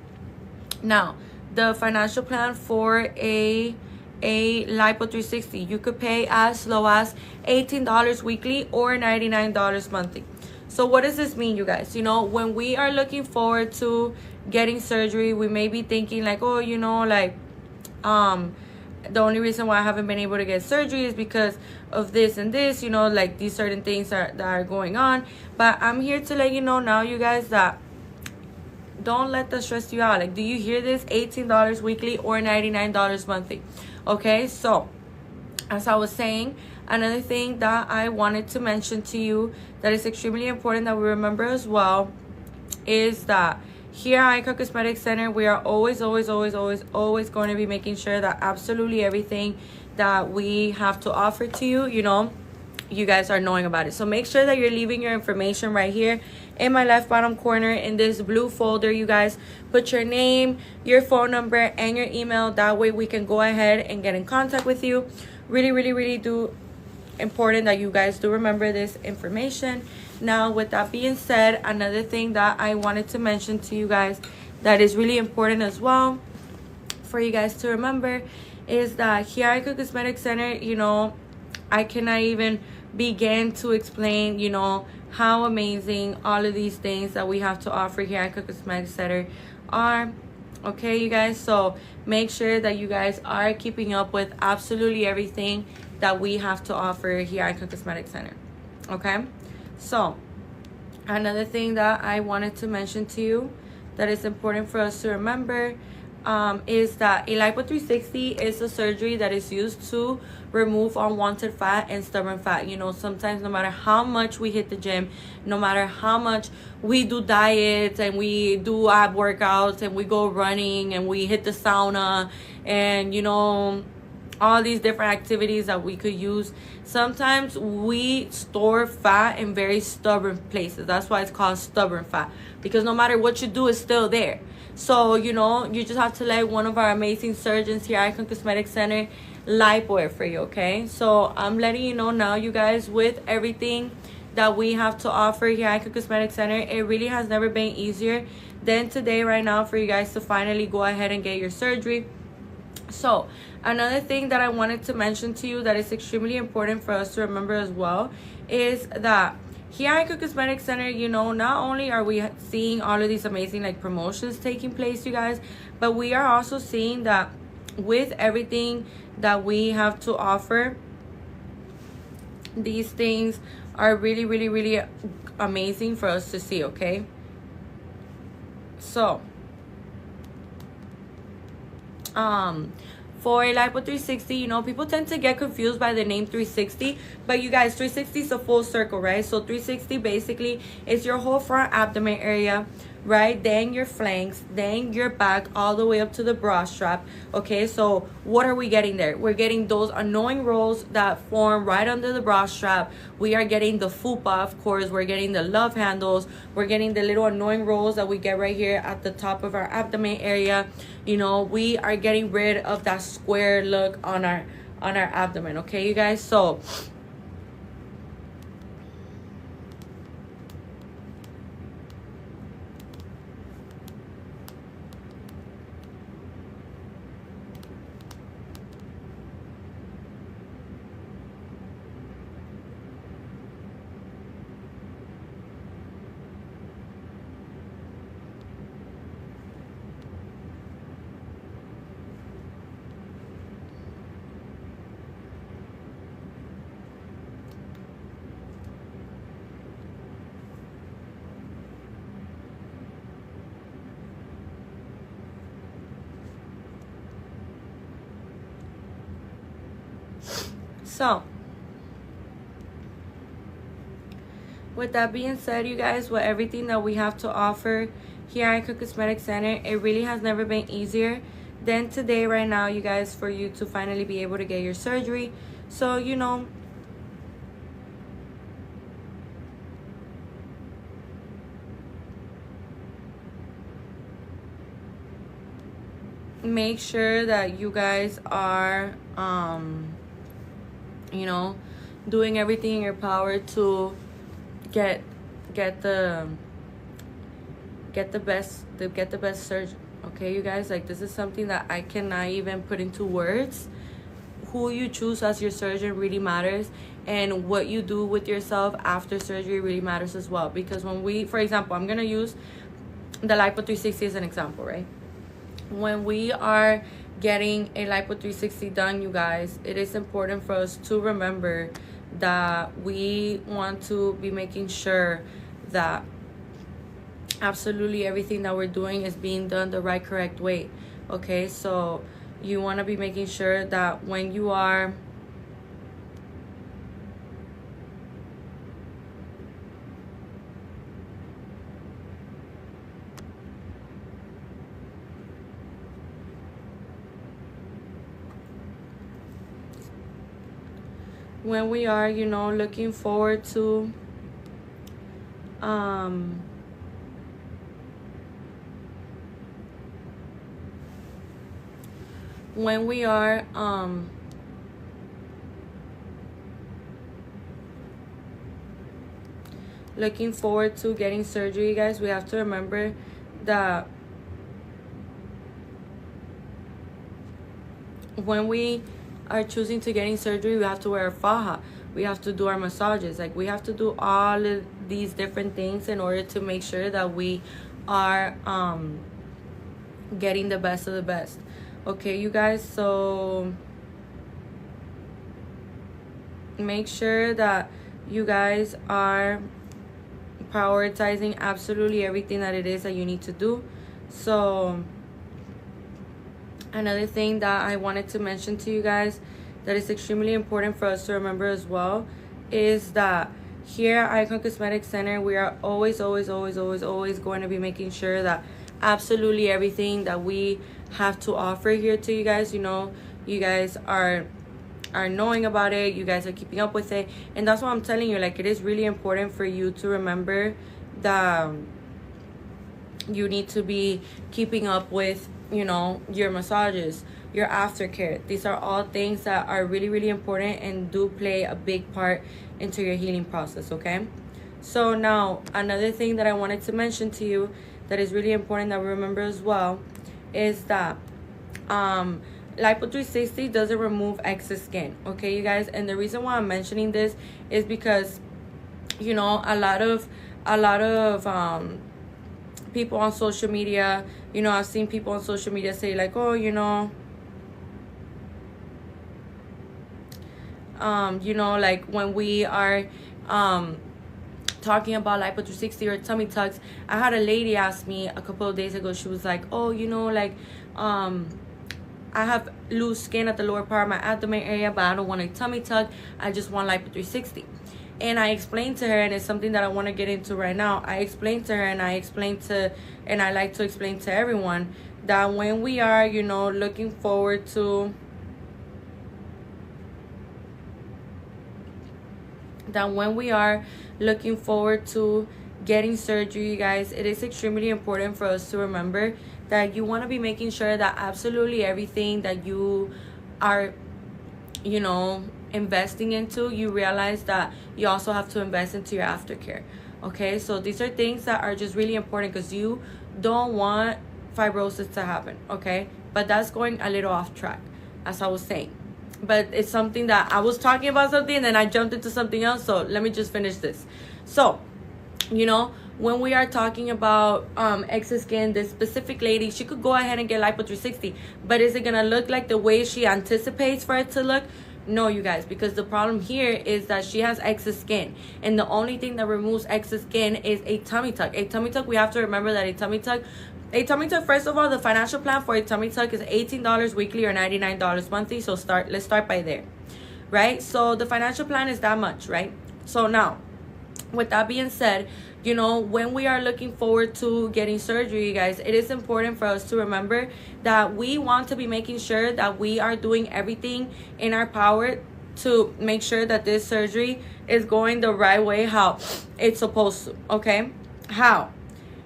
A: now the financial plan for a Lipo 360, you could pay as low as $18 weekly or $99 monthly. So what does this mean, you guys? You know, when we are looking forward to getting surgery, we may be thinking like, oh, you know, like the only reason why I haven't been able to get surgery is because of this and this, you know, like these certain things that are going on. But I'm here to let you know now, you guys, that don't let that stress you out. Like, do you hear this? $18 weekly or $99 monthly. Okay, so as I was saying, another thing that I wanted to mention to you that is extremely important that we remember as well is that here at Icon Cosmetic Center, we are always going to be making sure that absolutely everything that we have to offer to you, you know, you guys are knowing about it. So make sure that you're leaving your information right here in my left bottom corner in this blue folder. You guys put your name, your phone number, and your email. That way we can go ahead and get in contact with you. Really do important that you guys do remember this information. Now with that being said, another thing that I wanted to mention to you guys that is really important as well for you guys to remember is that here at Icon Cosmetic Center, you know, I cannot even begin to explain, you know, how amazing all of these things that we have to offer here at Icon Cosmetic Center are. Okay, you guys, so make sure that you guys are keeping up with absolutely everything that we have to offer here at Icon Cosmetic Center. Okay, so another thing that I wanted to mention to you that is important for us to remember is that a Lipo 360 is a surgery that is used to remove unwanted fat and stubborn fat. You know, sometimes no matter how much we hit the gym, no matter how much we do diets and we do ab workouts and we go running and we hit the sauna and, you know, all these different activities that we could use, sometimes we store fat in very stubborn places. That's why it's called stubborn fat, because no matter what you do, it's still there. So, you know, you just have to let one of our amazing surgeons here at Icon Cosmetic Center lipo it for you, okay? So I'm letting you know now, you guys, with everything that we have to offer here at Icon Cosmetic Center, it really has never been easier than today right now for you guys to finally go ahead and get your surgery. So another thing that I wanted to mention to you that is extremely important for us to remember as well is that here at Icon Cosmetic Center, you know, not only are we seeing all of these amazing like promotions taking place, you guys, but we are also seeing that with everything that we have to offer, these things are really amazing for us to see, okay? So for a Lipo 360, you know, people tend to get confused by the name 360, but you guys, 360 is a full circle, right? So 360 basically is your whole front abdomen area, right? Then your flanks, then your back, all the way up to the bra strap. Okay, so what are we getting there? We're getting those annoying rolls that form right under the bra strap. We are getting the fupa, of course. We're getting the love handles. We're getting the little annoying rolls that we get right here at the top of our abdomen area. You know, we are getting rid of that square look on our abdomen. Okay, you guys, so So with that being said, you guys, with everything that we have to offer here at Icon Cosmetic Center, it really has never been easier than today, right now, you guys, for you to finally be able to get your surgery. So, you know, make sure that you guys are, you know, doing everything in your power to get the best surgeon. Okay, you guys, like, this is something that I cannot even put into words. Who you choose as your surgeon really matters, and what you do with yourself after surgery really matters as well. Because when we, for example, I'm gonna use the Lipo 360 as an example, right? When we are getting a Lipo 360 done, you guys, it is important for us to remember that we want to be making sure that absolutely everything that we're doing is being done the right, correct way. Okay, so you want to be making sure that when you are you know, looking forward to when we are looking forward to getting surgery, guys, we have to remember that when we are choosing to getting surgery, we have to wear a faja, we have to do our massages, like, we have to do all of these different things in order to make sure that we are getting the best of the best. Okay, you guys, so make sure that you guys are prioritizing absolutely everything that it is that you need to do. So another thing that I wanted to mention to you guys that is extremely important for us to remember as well is that here at Icon Cosmetic Center, we are always going to be making sure that absolutely everything that we have to offer here to you guys, you know, you guys are knowing about it, you guys are keeping up with it. And that's what I'm telling you, like, it is really important for you to remember that you need to be keeping up with, you know, your massages, your aftercare. These are all things that are really important and do play a big part into your healing process. Okay, so now another thing that I wanted to mention to you that is really important that we remember as well is that Lipo 360 doesn't remove excess skin. Okay, you guys, and the reason why I'm mentioning this is because, you know, a lot of people on social media, you know, I've seen people on social media say, like, oh, you know, like, when we are talking about Lipo 360 or tummy tucks, I had a lady ask me a couple of days ago, she was like, oh, you know, like, I have loose skin at the lower part of my abdomen area, but I don't want a tummy tuck, I just want Lipo 360. And I explained to her, and it's something that I want to get into right now, I explained to her, and I like to explain to everyone that when we are, you know, looking forward to getting surgery, you guys, it is extremely important for us to remember that you want to be making sure that absolutely everything that you are, you know, investing into, you realize that you also have to invest into your aftercare. Okay, so these are things that are just really important because you don't want fibrosis to happen. Okay, but that's going a little off track, as I was saying, but it's something that I was talking about something and then I jumped into something else, so let me just finish this. So, you know, when we are talking about excess skin, this specific lady, she could go ahead and get Lipo 360, but is it gonna look like the way she anticipates for it to look? No, you guys, because the problem here is that she has excess skin, and the only thing that removes excess skin is a tummy tuck. A tummy tuck, we have to remember that a tummy tuck, first of all, the financial plan for a tummy tuck is $18 weekly or $99 monthly. So let's start by there. right? So the financial plan is that much, right? So now, with that being said, you know, when we are looking forward to getting surgery, you guys, it is important for us to remember that we want to be making sure that we are doing everything in our power to make sure that this surgery is going the right way, how it's supposed to. Okay, how?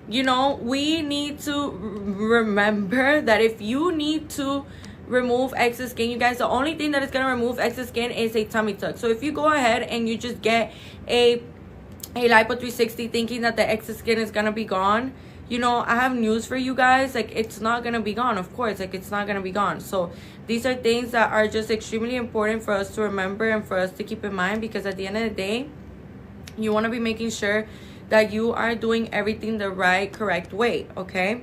A: You know, we need to remember that if you need to remove excess skin, you guys, the only thing that is going to remove excess skin is a tummy tuck. So if you go ahead and you just get a Lipo 360 thinking that the excess skin is gonna be gone, you know, I have news for you guys. Like, it's not gonna be gone, of course. Like, it's not gonna be gone. So these are things that are just extremely important for us to remember and for us to keep in mind, because at the end of the day, you want to be making sure that you are doing everything the right, correct way. Okay,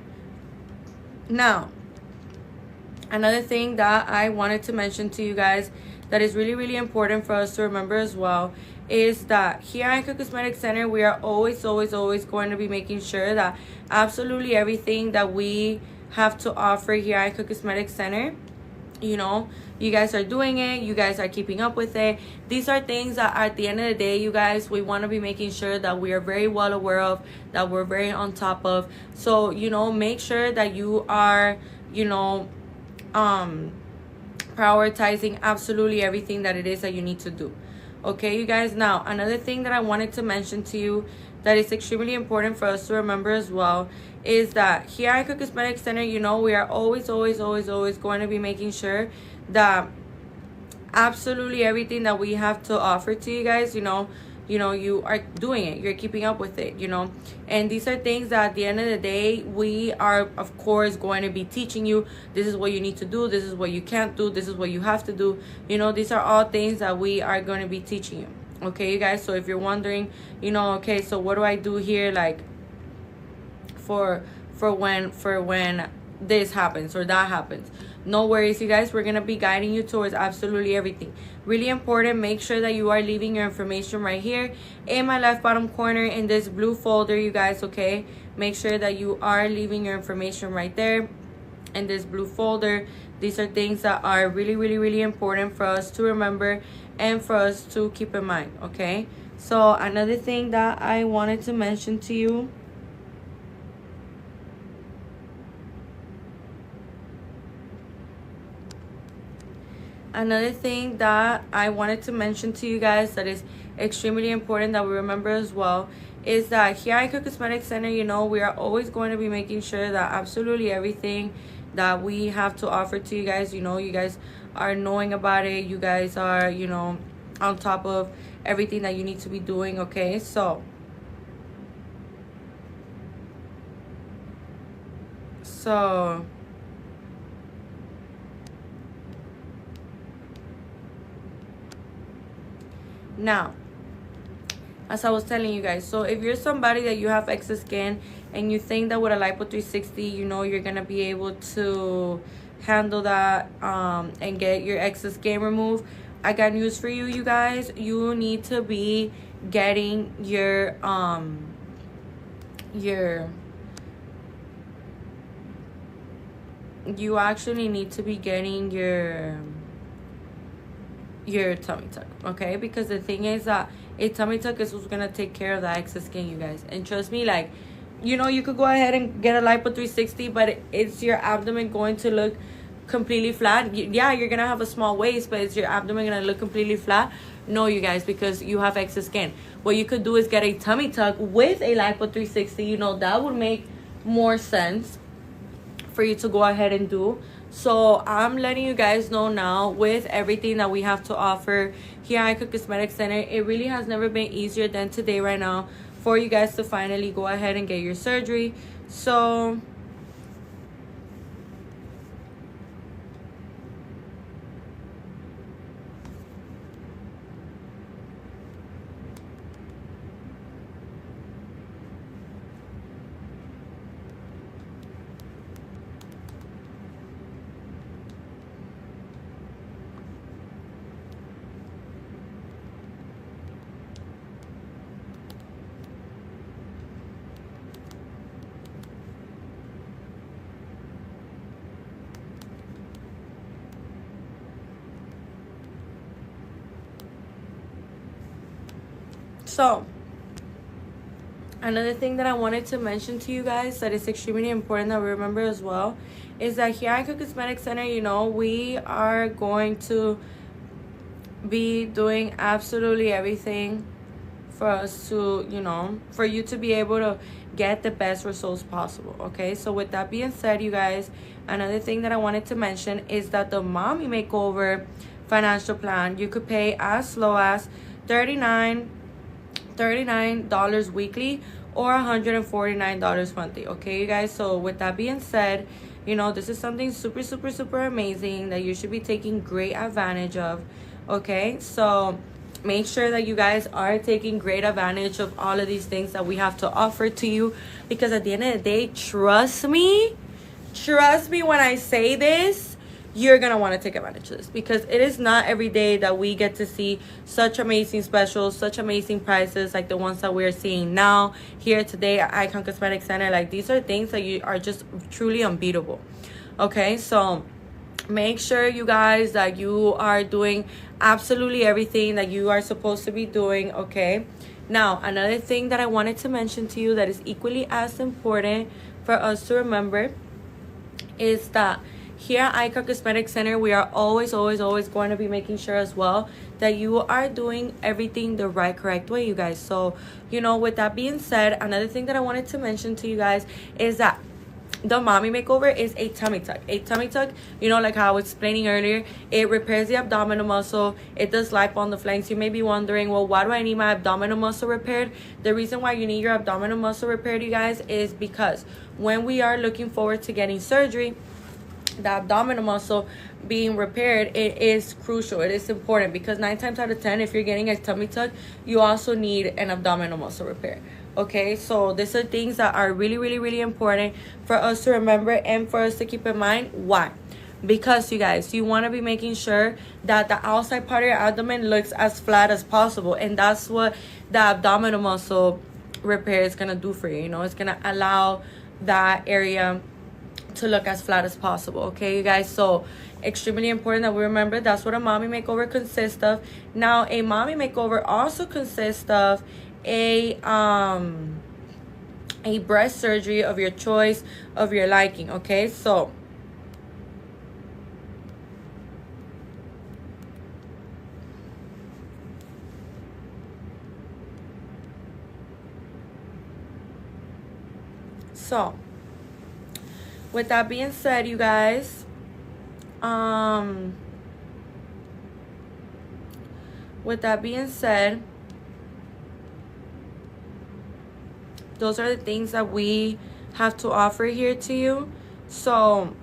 A: now another thing that I wanted to mention to you guys that is really, really important for us to remember as well is that here at Icon Cosmetic Center, we are always going to be making sure that absolutely everything that we have to offer here at Icon Cosmetic Center, you know, you guys are doing it, you guys are keeping up with it. These are things that at the end of the day, you guys, we want to be making sure that we are very well aware of, that we're very on top of. So, you know, make sure that you are, you know, prioritizing absolutely everything that it is that you need to do. Okay, you guys, now another thing that I wanted to mention to you that is extremely important for us to remember as well is that here at Icon Cosmetic Center, you know, we are always going to be making sure that absolutely everything that we have to offer to you guys, you know, you are doing it, you're keeping up with it, you know. And these are things that at the end of the day, we are of course going to be teaching you. This is what you need to do, this is what you can't do, this is what you have to do, you know. These are all things that we are going to be teaching you. Okay, you guys, so if you're wondering, you know, okay, so what do I do here, like for when this happens or that happens? No worries, you guys, we're gonna be guiding you towards absolutely everything. Really important, make sure that you are leaving your information right here in my left bottom corner in this blue folder, you guys. Okay, make sure that you are leaving your information right there in this blue folder. These are things that are really important for us to remember and for us to keep in mind. Okay, so another thing that I wanted to mention to you, guys, that is extremely important that we remember as well is that here at Icon Cosmetic Center, you know, we are always going to be making sure that absolutely everything that we have to offer to you guys, you know, you guys are knowing about it, you guys are, you know, on top of everything that you need to be doing. Okay, so now, as I was telling you guys, so if you're somebody that you have excess skin and you think that with a Lipo 360, you know, you're gonna be able to handle that and get your excess skin removed, I got news for you, you guys. You need to be getting your you actually need to be getting your tummy tuck. Okay, because the thing is that a tummy tuck is what's gonna take care of the excess skin, you guys. And trust me, like, you know, you could go ahead and get a Lipo 360, but it's your abdomen going to look completely flat? Yeah, you're gonna have a small waist, but is your abdomen gonna look completely flat? No, you guys, because you have excess skin. What you could do is get a tummy tuck with a Lipo 360. You know, that would make more sense for you to go ahead and do. So I'm letting you guys know now, with everything that we have to offer here at Icon Cosmetic Center, it really has never been easier than today right now for you guys to finally go ahead and get your surgery. So So another thing that I wanted to mention to you guys that is extremely important that we remember as well is that here at Icon Cosmetic Center, you know, we are going to be doing absolutely everything for us to, you know, for you to be able to get the best results possible. Okay, so with that being said, you guys, another thing that I wanted to mention is that the Mommy Makeover financial plan, you could pay as low as $39 weekly or $149 monthly. Okay, you guys, so with that being said, you know, this is something super amazing that you should be taking great advantage of. Okay, so make sure that you guys are taking great advantage of all of these things that we have to offer to you, because at the end of the day, trust me when I say this, you're gonna want to take advantage of this, because it is not every day that we get to see such amazing specials, such amazing prices like the ones that we're seeing now here today at Icon Cosmetic Center. Like, these are things that you are just truly unbeatable. Okay, so make sure, you guys, that you are doing absolutely everything that you are supposed to be doing. Okay, now another thing that I wanted to mention to you that is equally as important for us to remember is that here at Icon Cosmetic Center, we are always going to be making sure as well that you are doing everything the correct way, you guys. So, you know, with that being said, another thing that I wanted to mention to you guys is that the Mommy Makeover is a tummy tuck. A tummy tuck, you know, like how I was explaining earlier, it repairs the abdominal muscle. It does lipo on the flanks. You may be wondering, well, why do I need my abdominal muscle repaired? The reason why you need your abdominal muscle repaired, you guys, is because when we are looking forward to getting surgery, the abdominal muscle being repaired, it is crucial. It is important, because 9 times out of 10, if you're getting a tummy tuck, you also need an abdominal muscle repair. Okay, so these are things that are really important for us to remember and for us to keep in mind. Why? Because, you guys, you want to be making sure that the outside part of your abdomen looks as flat as possible, and that's what the abdominal muscle repair is going to do for you. You know, it's going to allow that area to look as flat as possible. Okay, you guys, so extremely important that we remember that's what a Mommy Makeover consists of. Now, a Mommy Makeover also consists of a breast surgery of your choice, of your liking. Okay, so with that being said, you guys, with that being said, those are the things that we have to offer here to you. So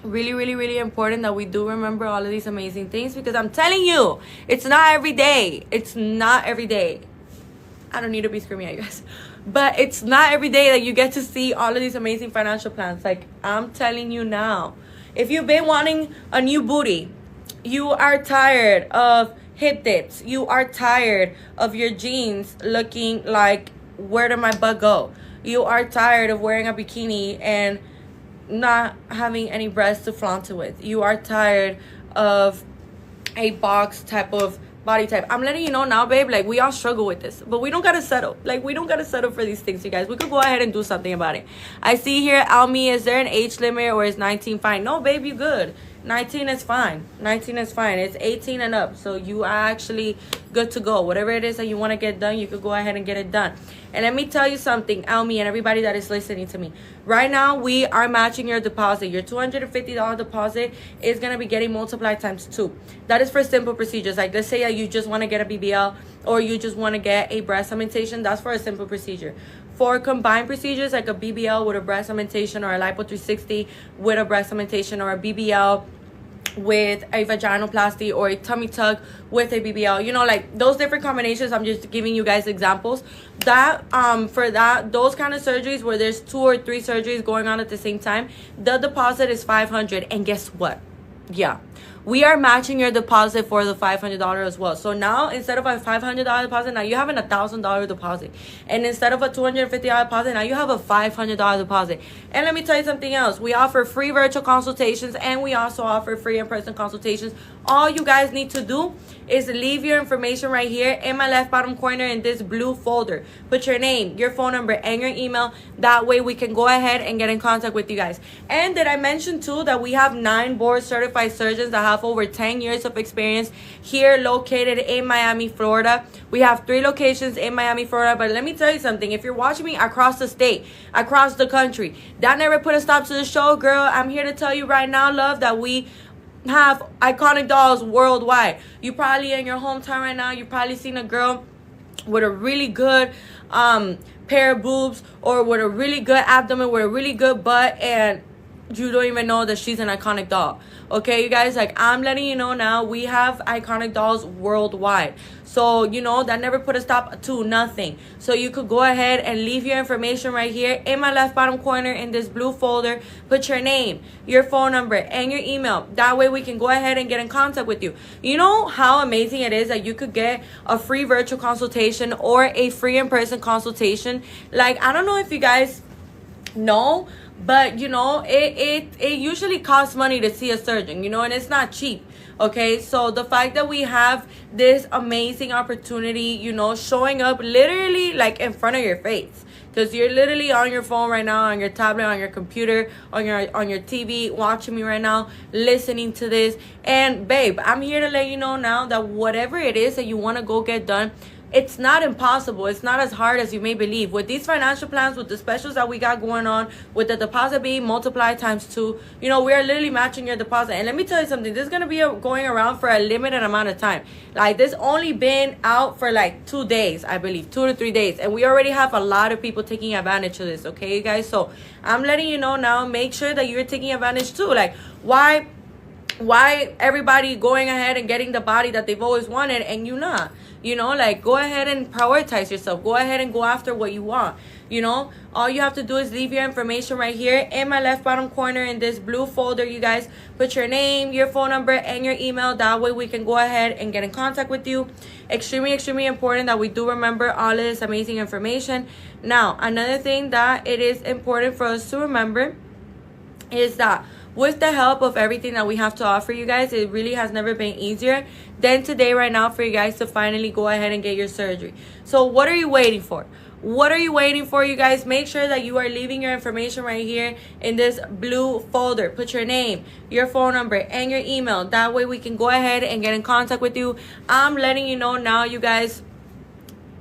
A: really important that we do remember all of these amazing things, because I'm telling you, it's not every day. It's not every day. I don't need to be screaming at you guys, but it's not every day that you get to see all of these amazing financial plans. Like, I'm telling you now, if you've been wanting a new booty, you are tired of hip dips, you are tired of your jeans looking like, where did my butt go? You are tired of wearing a bikini and not having any breasts to flaunt it with. You are tired of a box type of body type. I'm letting you know now, babe, like, we all struggle with this, but we don't gotta settle. Like, we don't gotta settle for these things, you guys. We could go ahead and do something about it. I see here, Almi, is there an age limit, or is 19 fine? No, babe, you good. 19 is fine. 19 is fine. It's 18 and up, so you are actually good to go. Whatever it is that you want to get done, you could go ahead and get it done. And let me tell you something, Almi, and everybody that is listening to me. Right now, we are matching your deposit. Your $250 deposit is going to be getting multiplied times 2. That is for simple procedures. Like, let's say that you just want to get a BBL, or you just want to get a breast augmentation. That's for a simple procedure. For combined procedures, like a BBL with a breast augmentation, or a Lipo 360 with a breast augmentation, or a BBL with a vaginoplasty, or a tummy tuck with a BBL, you know, like those different combinations. I'm just giving you guys examples. That for those kind of surgeries where there's 2 or 3 surgeries going on at the same time, the deposit is $500. And guess what? Yeah, we are matching your deposit for the $500 as well. So now instead of a $500 deposit, now you have a $1,000 deposit. And instead of a $250 deposit, now you have a $500 deposit. And let me tell you something else. We offer free virtual consultations, and we also offer free in-person consultations. All you guys need to do is leave your information right here in my left bottom corner in this blue folder. Put your name, your phone number, and your email. That way we can go ahead and get in contact with you guys. And did I mention too that we have 9 board certified surgeons that have over 10 years of experience here located in Miami, Florida. We have 3 locations in Miami, Florida. But let me tell you something. If you're watching me across the state, across the country, that never put a stop to the show, girl. I'm here to tell you right now, love, that we have iconic dolls worldwide. You probably in your hometown right now, you probably seen a girl with a really good pair of boobs, or with a really good abdomen, with a really good butt, and you don't even know that she's an iconic doll. Okay, you guys, like, I'm letting you know now, we have iconic dolls worldwide. So, you know, that never put a stop to nothing. So you could go ahead and leave your information right here in my left bottom corner in this blue folder. Put your name, your phone number, and your email. That way we can go ahead and get in contact with you. You know how amazing it is that you could get a free virtual consultation or a free in-person consultation? Like, I don't know if you guys know, but you know, it usually costs money to see a surgeon, you know, and it's not cheap. Okay, so the fact that we have this amazing opportunity, you know, showing up literally like in front of your face, because you're literally on your phone right now, on your tablet, on your computer, on your TV, watching me right now, listening to this. And babe, I'm here to let you know now that whatever it is that you want to go get done, it's not impossible. It's not as hard as you may believe. With these financial plans, with the specials that we got going on, with the deposit being multiplied times 2, you know, we are literally matching your deposit. And let me tell you something. This is going to be going around for a limited amount of time. Like, this only been out for like 2 days, I believe, 2 to 3 days. And we already have a lot of people taking advantage of this. Okay, you guys? So I'm letting you know now, make sure that you're taking advantage too. Like, why everybody going ahead and getting the body that they've always wanted and you not? You know, like, go ahead and prioritize yourself. Go ahead and go after what you want. You know, all you have to do is leave your information right here in my left bottom corner in this blue folder, you guys. Put your name, your phone number, and your email. That way we can go ahead and get in contact with you. Extremely, extremely important that we do remember all of this amazing information. Now, another thing that it is important for us to remember is that with the help of everything that we have to offer you guys, it really has never been easier than today right now for you guys to finally go ahead and get your surgery. So what are you waiting for? What are you waiting for, you guys? Make sure that you are leaving your information right here in this blue folder. Put your name, your phone number, and your email. That way we can go ahead and get in contact with you. I'm letting you know now, you guys,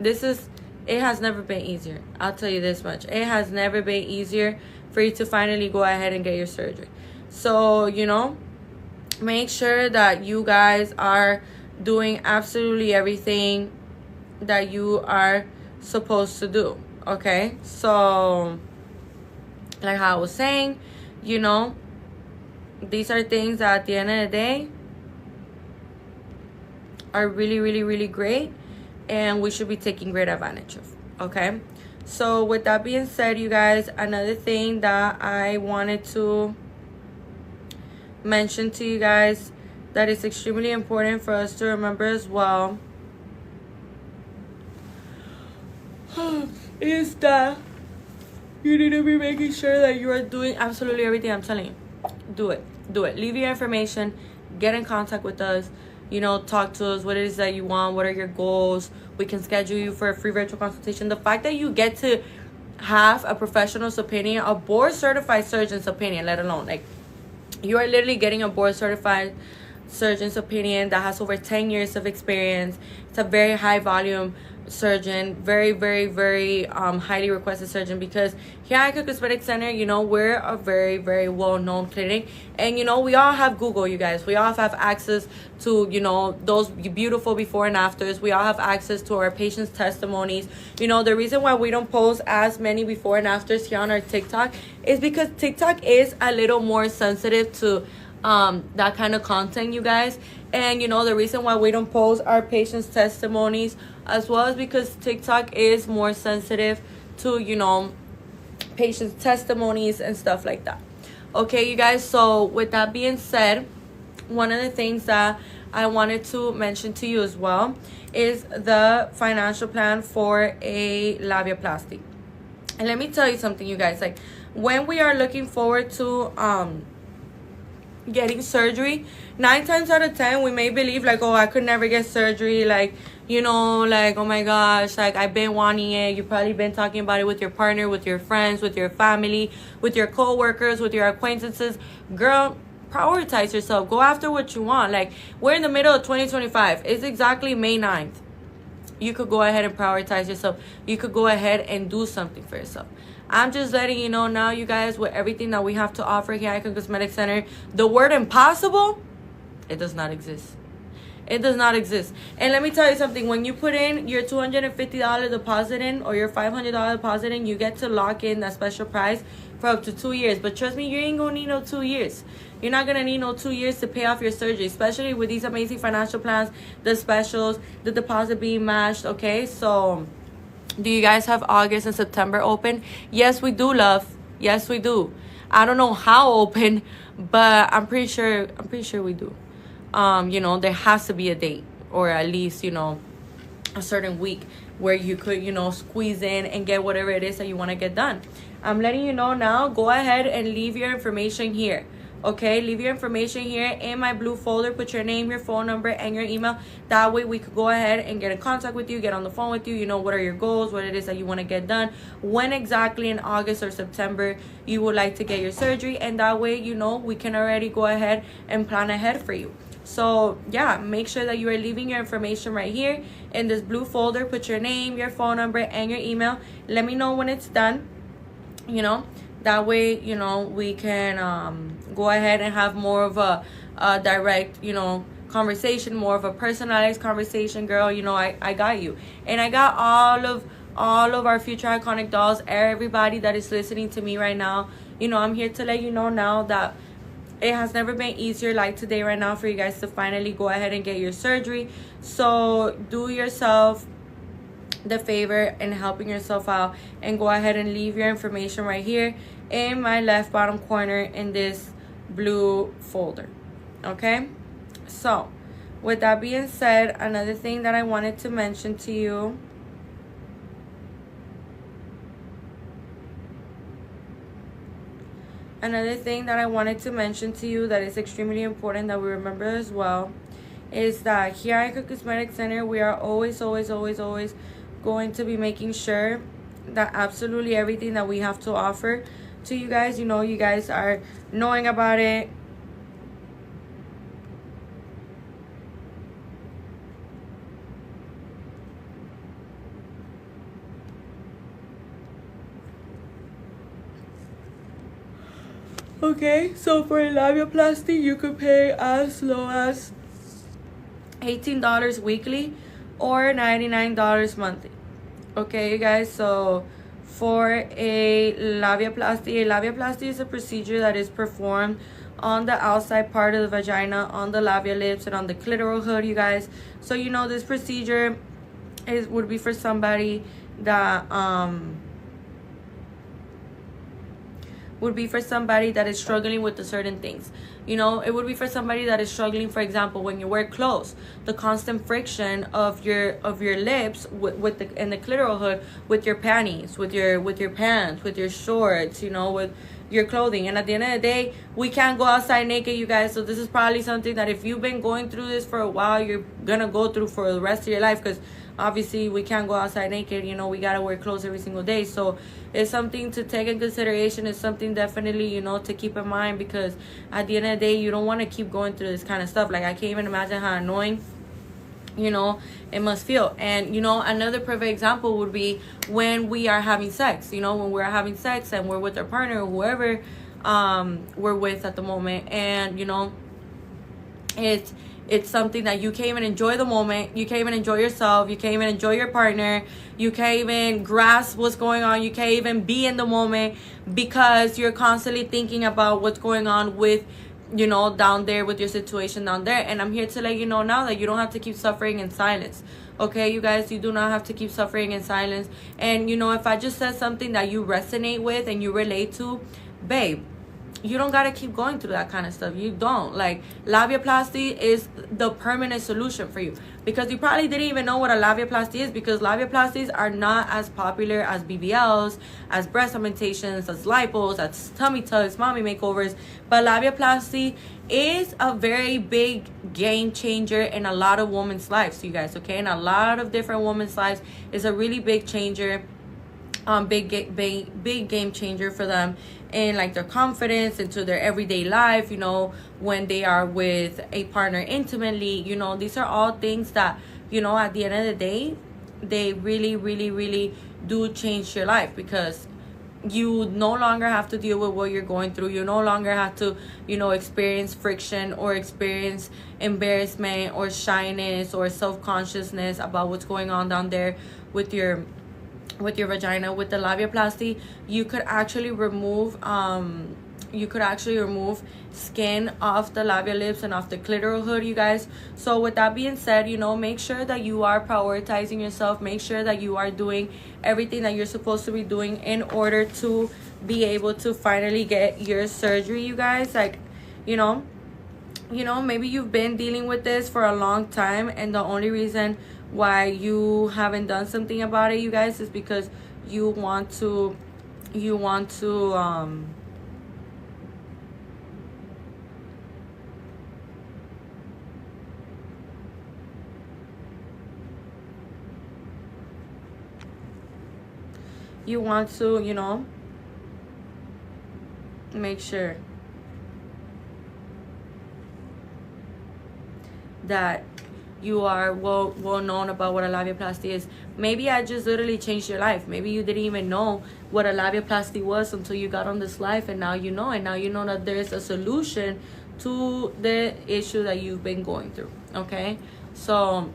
A: it has never been easier. I'll tell you this much. It has never been easier for you to finally go ahead and get your surgery. So, you know, make sure that you guys are doing absolutely everything that you are supposed to do. Okay, so like how I was saying, you know, these are things that at the end of the day are really, really, really great, and we should be taking great advantage of. Okay, so with that being said, you guys, another thing that I wanted to mention to you guys that is extremely important for us to remember as well is that you need to be making sure that you are doing absolutely everything I'm telling you. Do it. Leave your information, get in contact with us, you know, talk to us. What it is that you want, what are your goals? We can schedule you for a free virtual consultation. The fact that you get to have a professional's opinion, a board certified surgeon's opinion, let alone, like, you are literally getting a board certified surgeon's opinion that has over 10 years of experience. It's a very high volume surgeon, very, very, very highly requested surgeon, because here at Icon Cosmetic Center, you know, we're a very, very well-known clinic, and you know, we all have Google, you guys. We all have access to, you know, those beautiful before and afters. We all have access to our patients' testimonies. You know, the reason why we don't post as many before and afters here on our TikTok is because TikTok is a little more sensitive to that kind of content, you guys. And you know, the reason why we don't post our patients' testimonies as well is because TikTok is more sensitive to, you know, patients' testimonies and stuff like that. Okay, you guys, so with that being said, one of the things that I wanted to mention to you as well is the financial plan for a labiaplasty. And let me tell you something, you guys. Like, when we are looking forward to getting surgery, 9 times out of 10 we may believe like, oh, I could never get surgery, like, you know, like, oh my gosh, like, I've been wanting it. You've probably been talking about it with your partner, with your friends, with your family, with your co-workers, with your acquaintances. Girl, prioritize yourself. Go after what you want. Like, we're in the middle of 2025. It's exactly May 9th. You could go ahead and prioritize yourself. You could go ahead and do something for yourself. I'm just letting you know now, you guys, with everything that we have to offer here at Icon Cosmetic Center, the word impossible, it does not exist. It does not exist. And let me tell you something. When you put in your $250 deposit in, or your $500 deposit in, you get to lock in that special price for up to 2 years. But trust me, you ain't gonna need no 2 years. You're not gonna need no 2 years to pay off your surgery, especially with these amazing financial plans, the specials, the deposit being matched. Okay, so do you guys have August and September open? Yes, we do, love. Yes, we do. I don't know how open, but I'm pretty sure we do. You know, there has to be a date, or at least, you know, a certain week where you could, you know, squeeze in and get whatever it is that you want to get done. I'm letting you know now. Go ahead and leave your information here. Okay, leave your information here in my blue folder. Put your name, your phone number, and your email. That way we could go ahead and get in contact with you, get on the phone with you. You know, what are your goals, what it is that you want to get done, when exactly in August or September you would like to get your surgery. And that way, you know, we can already go ahead and plan ahead for you. So yeah, make sure that you are leaving your information right here in this blue folder. Put your name, your phone number, and your email. Let me know when it's done, you know. That way, you know, we can go ahead and have more of a direct, you know, conversation, more of a personalized conversation. Girl, you know, I got you. And I got all of our future iconic dolls, everybody that is listening to me right now. You know, I'm here to let you know now that it has never been easier like today right now for you guys to finally go ahead and get your surgery. So do yourself the favor and helping yourself out, and go ahead and leave your information right here in my left bottom corner in this blue folder. Okay, so with that being said, another thing that I wanted to mention to you, that is extremely important that we remember as well, is that here at Icon Cosmetic Center, we are always going to be making sure that absolutely everything that we have to offer to you guys, you know, you guys are knowing about it. Okay, so for a labiaplasty, you could pay as low as $18 weekly or $99 monthly. Okay, you guys, so for a labiaplasty is a procedure that is performed on the outside part of the vagina, on the labia lips, and on the clitoral hood, you guys. So, you know, this procedure would be for somebody that is struggling with the certain things. You know, it would be for somebody that is struggling, for example, when you wear clothes, the constant friction of your lips with the clitoral hood, with your panties, with your pants, with your shorts, you know, with your clothing. And at the end of the day, we can't go outside naked, you guys. So this is probably something that if you've been going through this for a while, you're gonna go through for the rest of your life, because obviously we can't go outside naked. You know, we gotta wear clothes every single day. So it's something to take in consideration. It's something definitely, you know, to keep in mind, because at the end of the day, you don't want to keep going through this kind of stuff. Like, I can't even imagine how annoying, you know, it must feel. And, you know, another perfect example would be when we are having sex. You know, when we're having sex and we're with our partner or whoever we're with at the moment, and, you know, it's something that you can't even enjoy the moment. You can't even enjoy yourself. You can't even enjoy your partner. You can't even grasp what's going on. You can't even be in the moment, because you're constantly thinking about what's going on with, you know, down there, with your situation down there. And I'm here to let you know now that you don't have to keep suffering in silence. Okay, you guys, you do not have to keep suffering in silence. And, you know, if I just said something that you resonate with and you relate to, babe, you don't gotta keep going through that kind of stuff. You don't. Like, labiaplasty is the permanent solution for you, because you probably didn't even know what a labiaplasty is, because labiaplasties are not as popular as BBLs, as breast augmentations, as lipos, as tummy tucks, mommy makeovers. But labiaplasty is a very big game changer in a lot of women's lives, you guys, okay? In a lot of different women's lives, it's a really big changer, big game changer for them, and like their confidence into their everyday life, you know, when they are with a partner intimately. You know, these are all things that, you know, at the end of the day, they really do change your life, because you no longer have to deal with what you're going through. You no longer have to, you know, experience friction or experience embarrassment or shyness or self-consciousness about what's going on down there with your vagina. With the labiaplasty, you could actually remove skin off the labial lips and off the clitoral hood, you guys. So with that being said, you know, make sure that you are prioritizing yourself. Make sure that you are doing everything that you're supposed to be doing in order to be able to finally get your surgery, you guys. Like, you know, maybe you've been dealing with this for a long time, and the only reason why you haven't done something about it, you guys, is because you want to you want to you know, make sure that you are well known about what a labiaplasty is. Maybe I just literally changed your life. Maybe you didn't even know what a labiaplasty was until you got on this life, and now you know. And now you know that there's a solution to the issue that you've been going through. Okay, so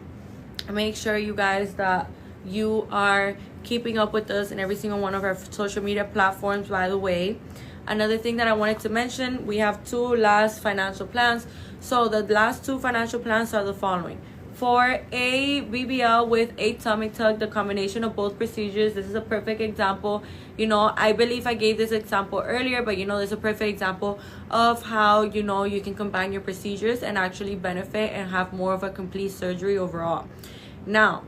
A: make sure, you guys, that you are keeping up with us in every single one of our social media platforms. By the way, another thing that I wanted to mention, we have 2 last financial plans. So the last 2 financial plans are the following. For a BBL with a tummy tuck, the combination of both procedures, this is a perfect example. You know, I believe I gave this example earlier, but you know, there's a perfect example of how, you know, you can combine your procedures and actually benefit and have more of a complete surgery overall. Now,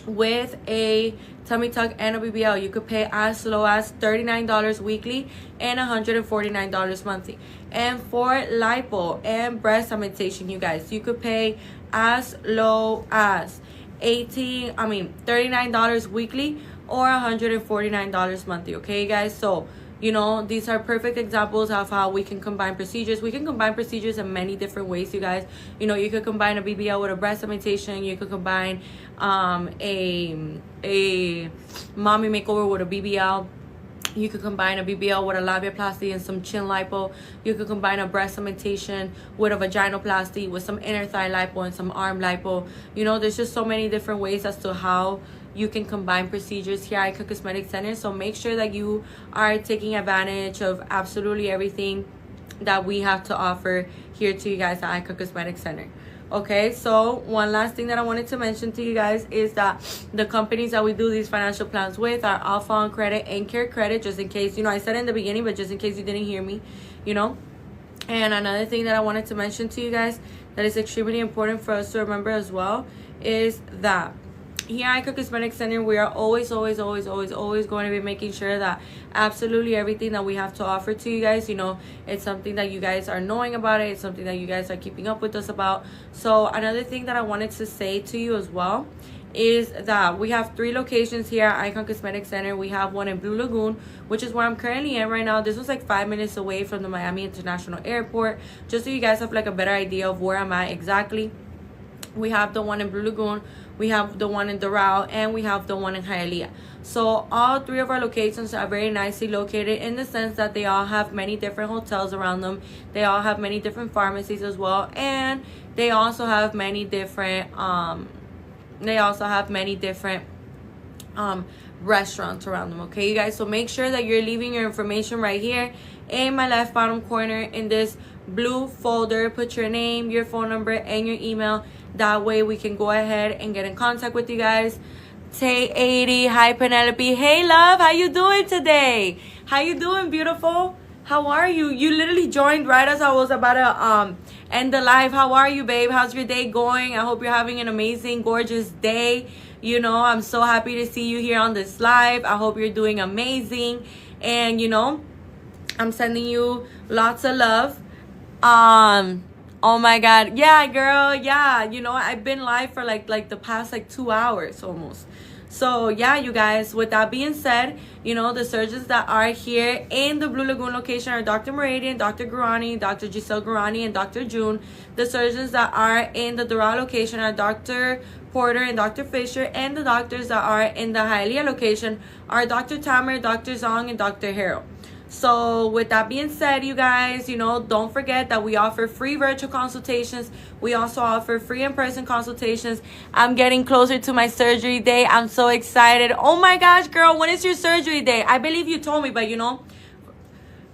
A: with a tummy tuck and a BBL, you could pay as low as $39 weekly and $149 monthly. And for lipo and breast augmentation, you guys, you could pay as low as $39 weekly or $149 monthly. Okay, guys, so you know, these are perfect examples of how we can combine procedures. We can combine procedures in many different ways, you guys. You know, you could combine a BBL with a breast augmentation. You could combine a mommy makeover with a BBL. You could combine a BBL with a labiaplasty and some chin lipo. You could combine a breast augmentation with a vaginoplasty, with some inner thigh lipo and some arm lipo. You know, there's just so many different ways as to how you can combine procedures here at Icon Cosmetic Center. So make sure that you are taking advantage of absolutely everything that we have to offer here to you guys at Icon Cosmetic Center. Okay, so one last thing that I wanted to mention to you guys is that the companies that we do these financial plans with are Alpha on Credit and Care Credit, just in case, you know, I said it in the beginning, but just in case you didn't hear me, you know. And another thing that I wanted to mention to you guys that is extremely important for us to remember as well is that here at Icon Cosmetic Center, we are always going to be making sure that absolutely everything that we have to offer to you guys, you know, it's something that you guys are knowing about it. It's something that you guys are keeping up with us about. So another thing that I wanted to say to you as well is that we have 3 locations here at Icon Cosmetic Center. We have one in Blue Lagoon, which is where I'm currently in right now. This was like 5 minutes away from the Miami International Airport, just so you guys have like a better idea of where I'm at exactly. We have the one in Blue Lagoon, we have the one in Doral, and we have the one in Hialeah. So all 3 of our locations are very nicely located in the sense that they all have many different hotels around them. They all have many different pharmacies as well, and they also have many different restaurants around them. Okay, you guys, so make sure that you're leaving your information right here in my left bottom corner in this blue folder. Put your name, your phone number, and your email. That way we can go ahead and get in contact with you guys. Tay 80, hi Penelope, hey love, how you doing today? How you doing, beautiful? How are you? You literally joined right as I was about to end the live. How are you, babe? How's your day going? I hope you're having an amazing, gorgeous day. You know, I'm so happy to see you here on this live. I hope you're doing amazing. And, you know, I'm sending you lots of love. Oh my God. Yeah, girl. Yeah. You know, I've been live for like the past 2 hours almost. So yeah, you guys, with that being said, you know, the surgeons that are here in the Blue Lagoon location are Dr. Meridian, Dr. Gurani, Dr. Giselle Gurani, and Dr. June. The surgeons that are in the Doral location are Dr. Porter and Dr. Fisher, and the doctors that are in the Hialeah location are Dr. Tamer, Dr. Zong, and Dr. Harrell. So with that being said, you guys, you know, don't forget that we offer free virtual consultations. We also offer free in-person consultations. I'm getting closer to my surgery day. I'm so excited. Oh my gosh, girl, when is your surgery day? I believe you told me, but you know,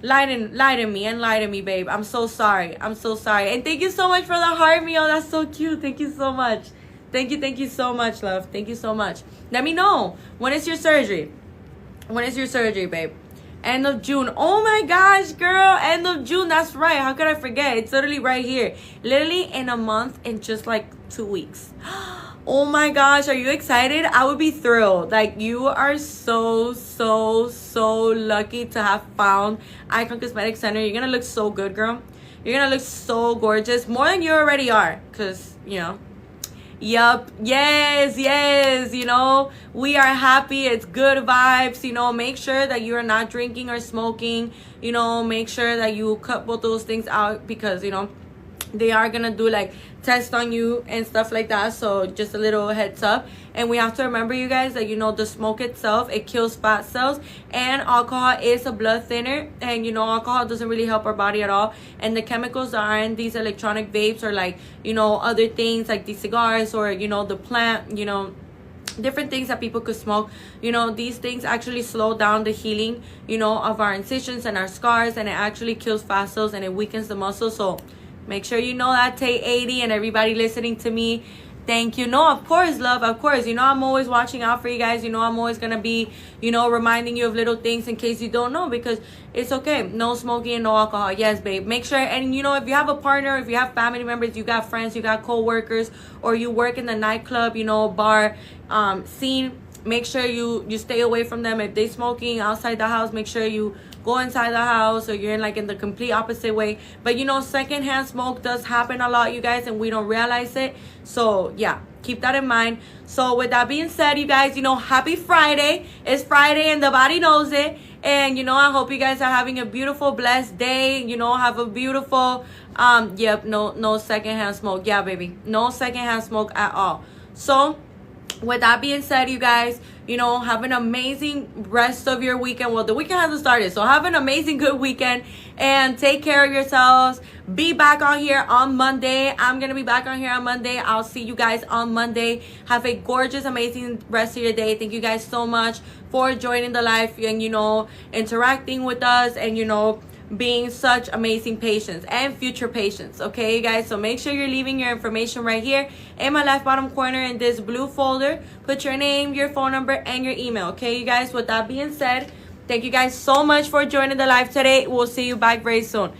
A: lie to me, babe. I'm so sorry. I'm so sorry. And thank you so much for the heart meal. That's so cute. Thank you so much. Thank you so much, love. Thank you so much. Let me know. When is your surgery? When is your surgery, babe? End of June. Oh my gosh, girl. End of June. That's right. How could I forget? It's literally right here. Literally in a month and just 2 weeks. Oh my gosh. Are you excited? I would be thrilled. Like, you are so lucky to have found Icon Cosmetic Center. You're going to look so good, girl. You're going to look so gorgeous. More than you already are. Because, you know. Yup. Yes. You know, we are happy. It's good vibes. You know, make sure that you are not drinking or smoking. You know, make sure that you cut both those things out because, you know, they are gonna do tests on you and stuff like that. So just a little heads up. And we have to remember, you guys, that, you know, the smoke itself, it kills fat cells, and alcohol is a blood thinner, and, you know, alcohol doesn't really help our body at all. And the chemicals that are in these electronic vapes, or you know, other things like these cigars, or, you know, the plant, you know, different things that people could smoke, you know, these things actually slow down the healing, you know, of our incisions and our scars, and it actually kills fat cells and it weakens the muscles. So make sure you know that, Tay 80, and everybody listening to me. Thank you. No, of course, love. Of course. You know, I'm always watching out for you guys. You know, I'm always going to be, you know, reminding you of little things in case you don't know, because it's okay. No smoking and no alcohol. Yes, babe. Make sure. And, you know, if you have a partner, if you have family members, you got friends, you got co-workers, or you work in the nightclub, you know, bar scene, make sure you stay away from them. If they smoking outside the house, make sure you go inside the house, or you're in the complete opposite way. But, you know, secondhand smoke does happen a lot, you guys, and we don't realize it. So yeah, keep that in mind. So with that being said, you guys, you know, happy Friday. It's Friday and the body knows it. And, you know, I hope you guys are having a beautiful, blessed day. You know, have a beautiful yep, no secondhand smoke. Yeah, baby, no secondhand smoke at all. So with that being said, you guys, you know, have an amazing rest of your weekend. Well, the weekend hasn't started, so have an amazing, good weekend, and take care of yourselves. Be back on here on Monday. I'm gonna be back on here on Monday. I'll see you guys on Monday. Have a gorgeous, amazing rest of your day. Thank you guys so much for joining the live and, you know, interacting with us, and, you know, being such amazing patients and future patients. Okay, you guys, so make sure you're leaving your information right here in my left bottom corner in this blue folder. Put your name, your phone number, and your email. Okay, you guys, with that being said, thank you guys so much for joining the live today. We'll see you back very soon.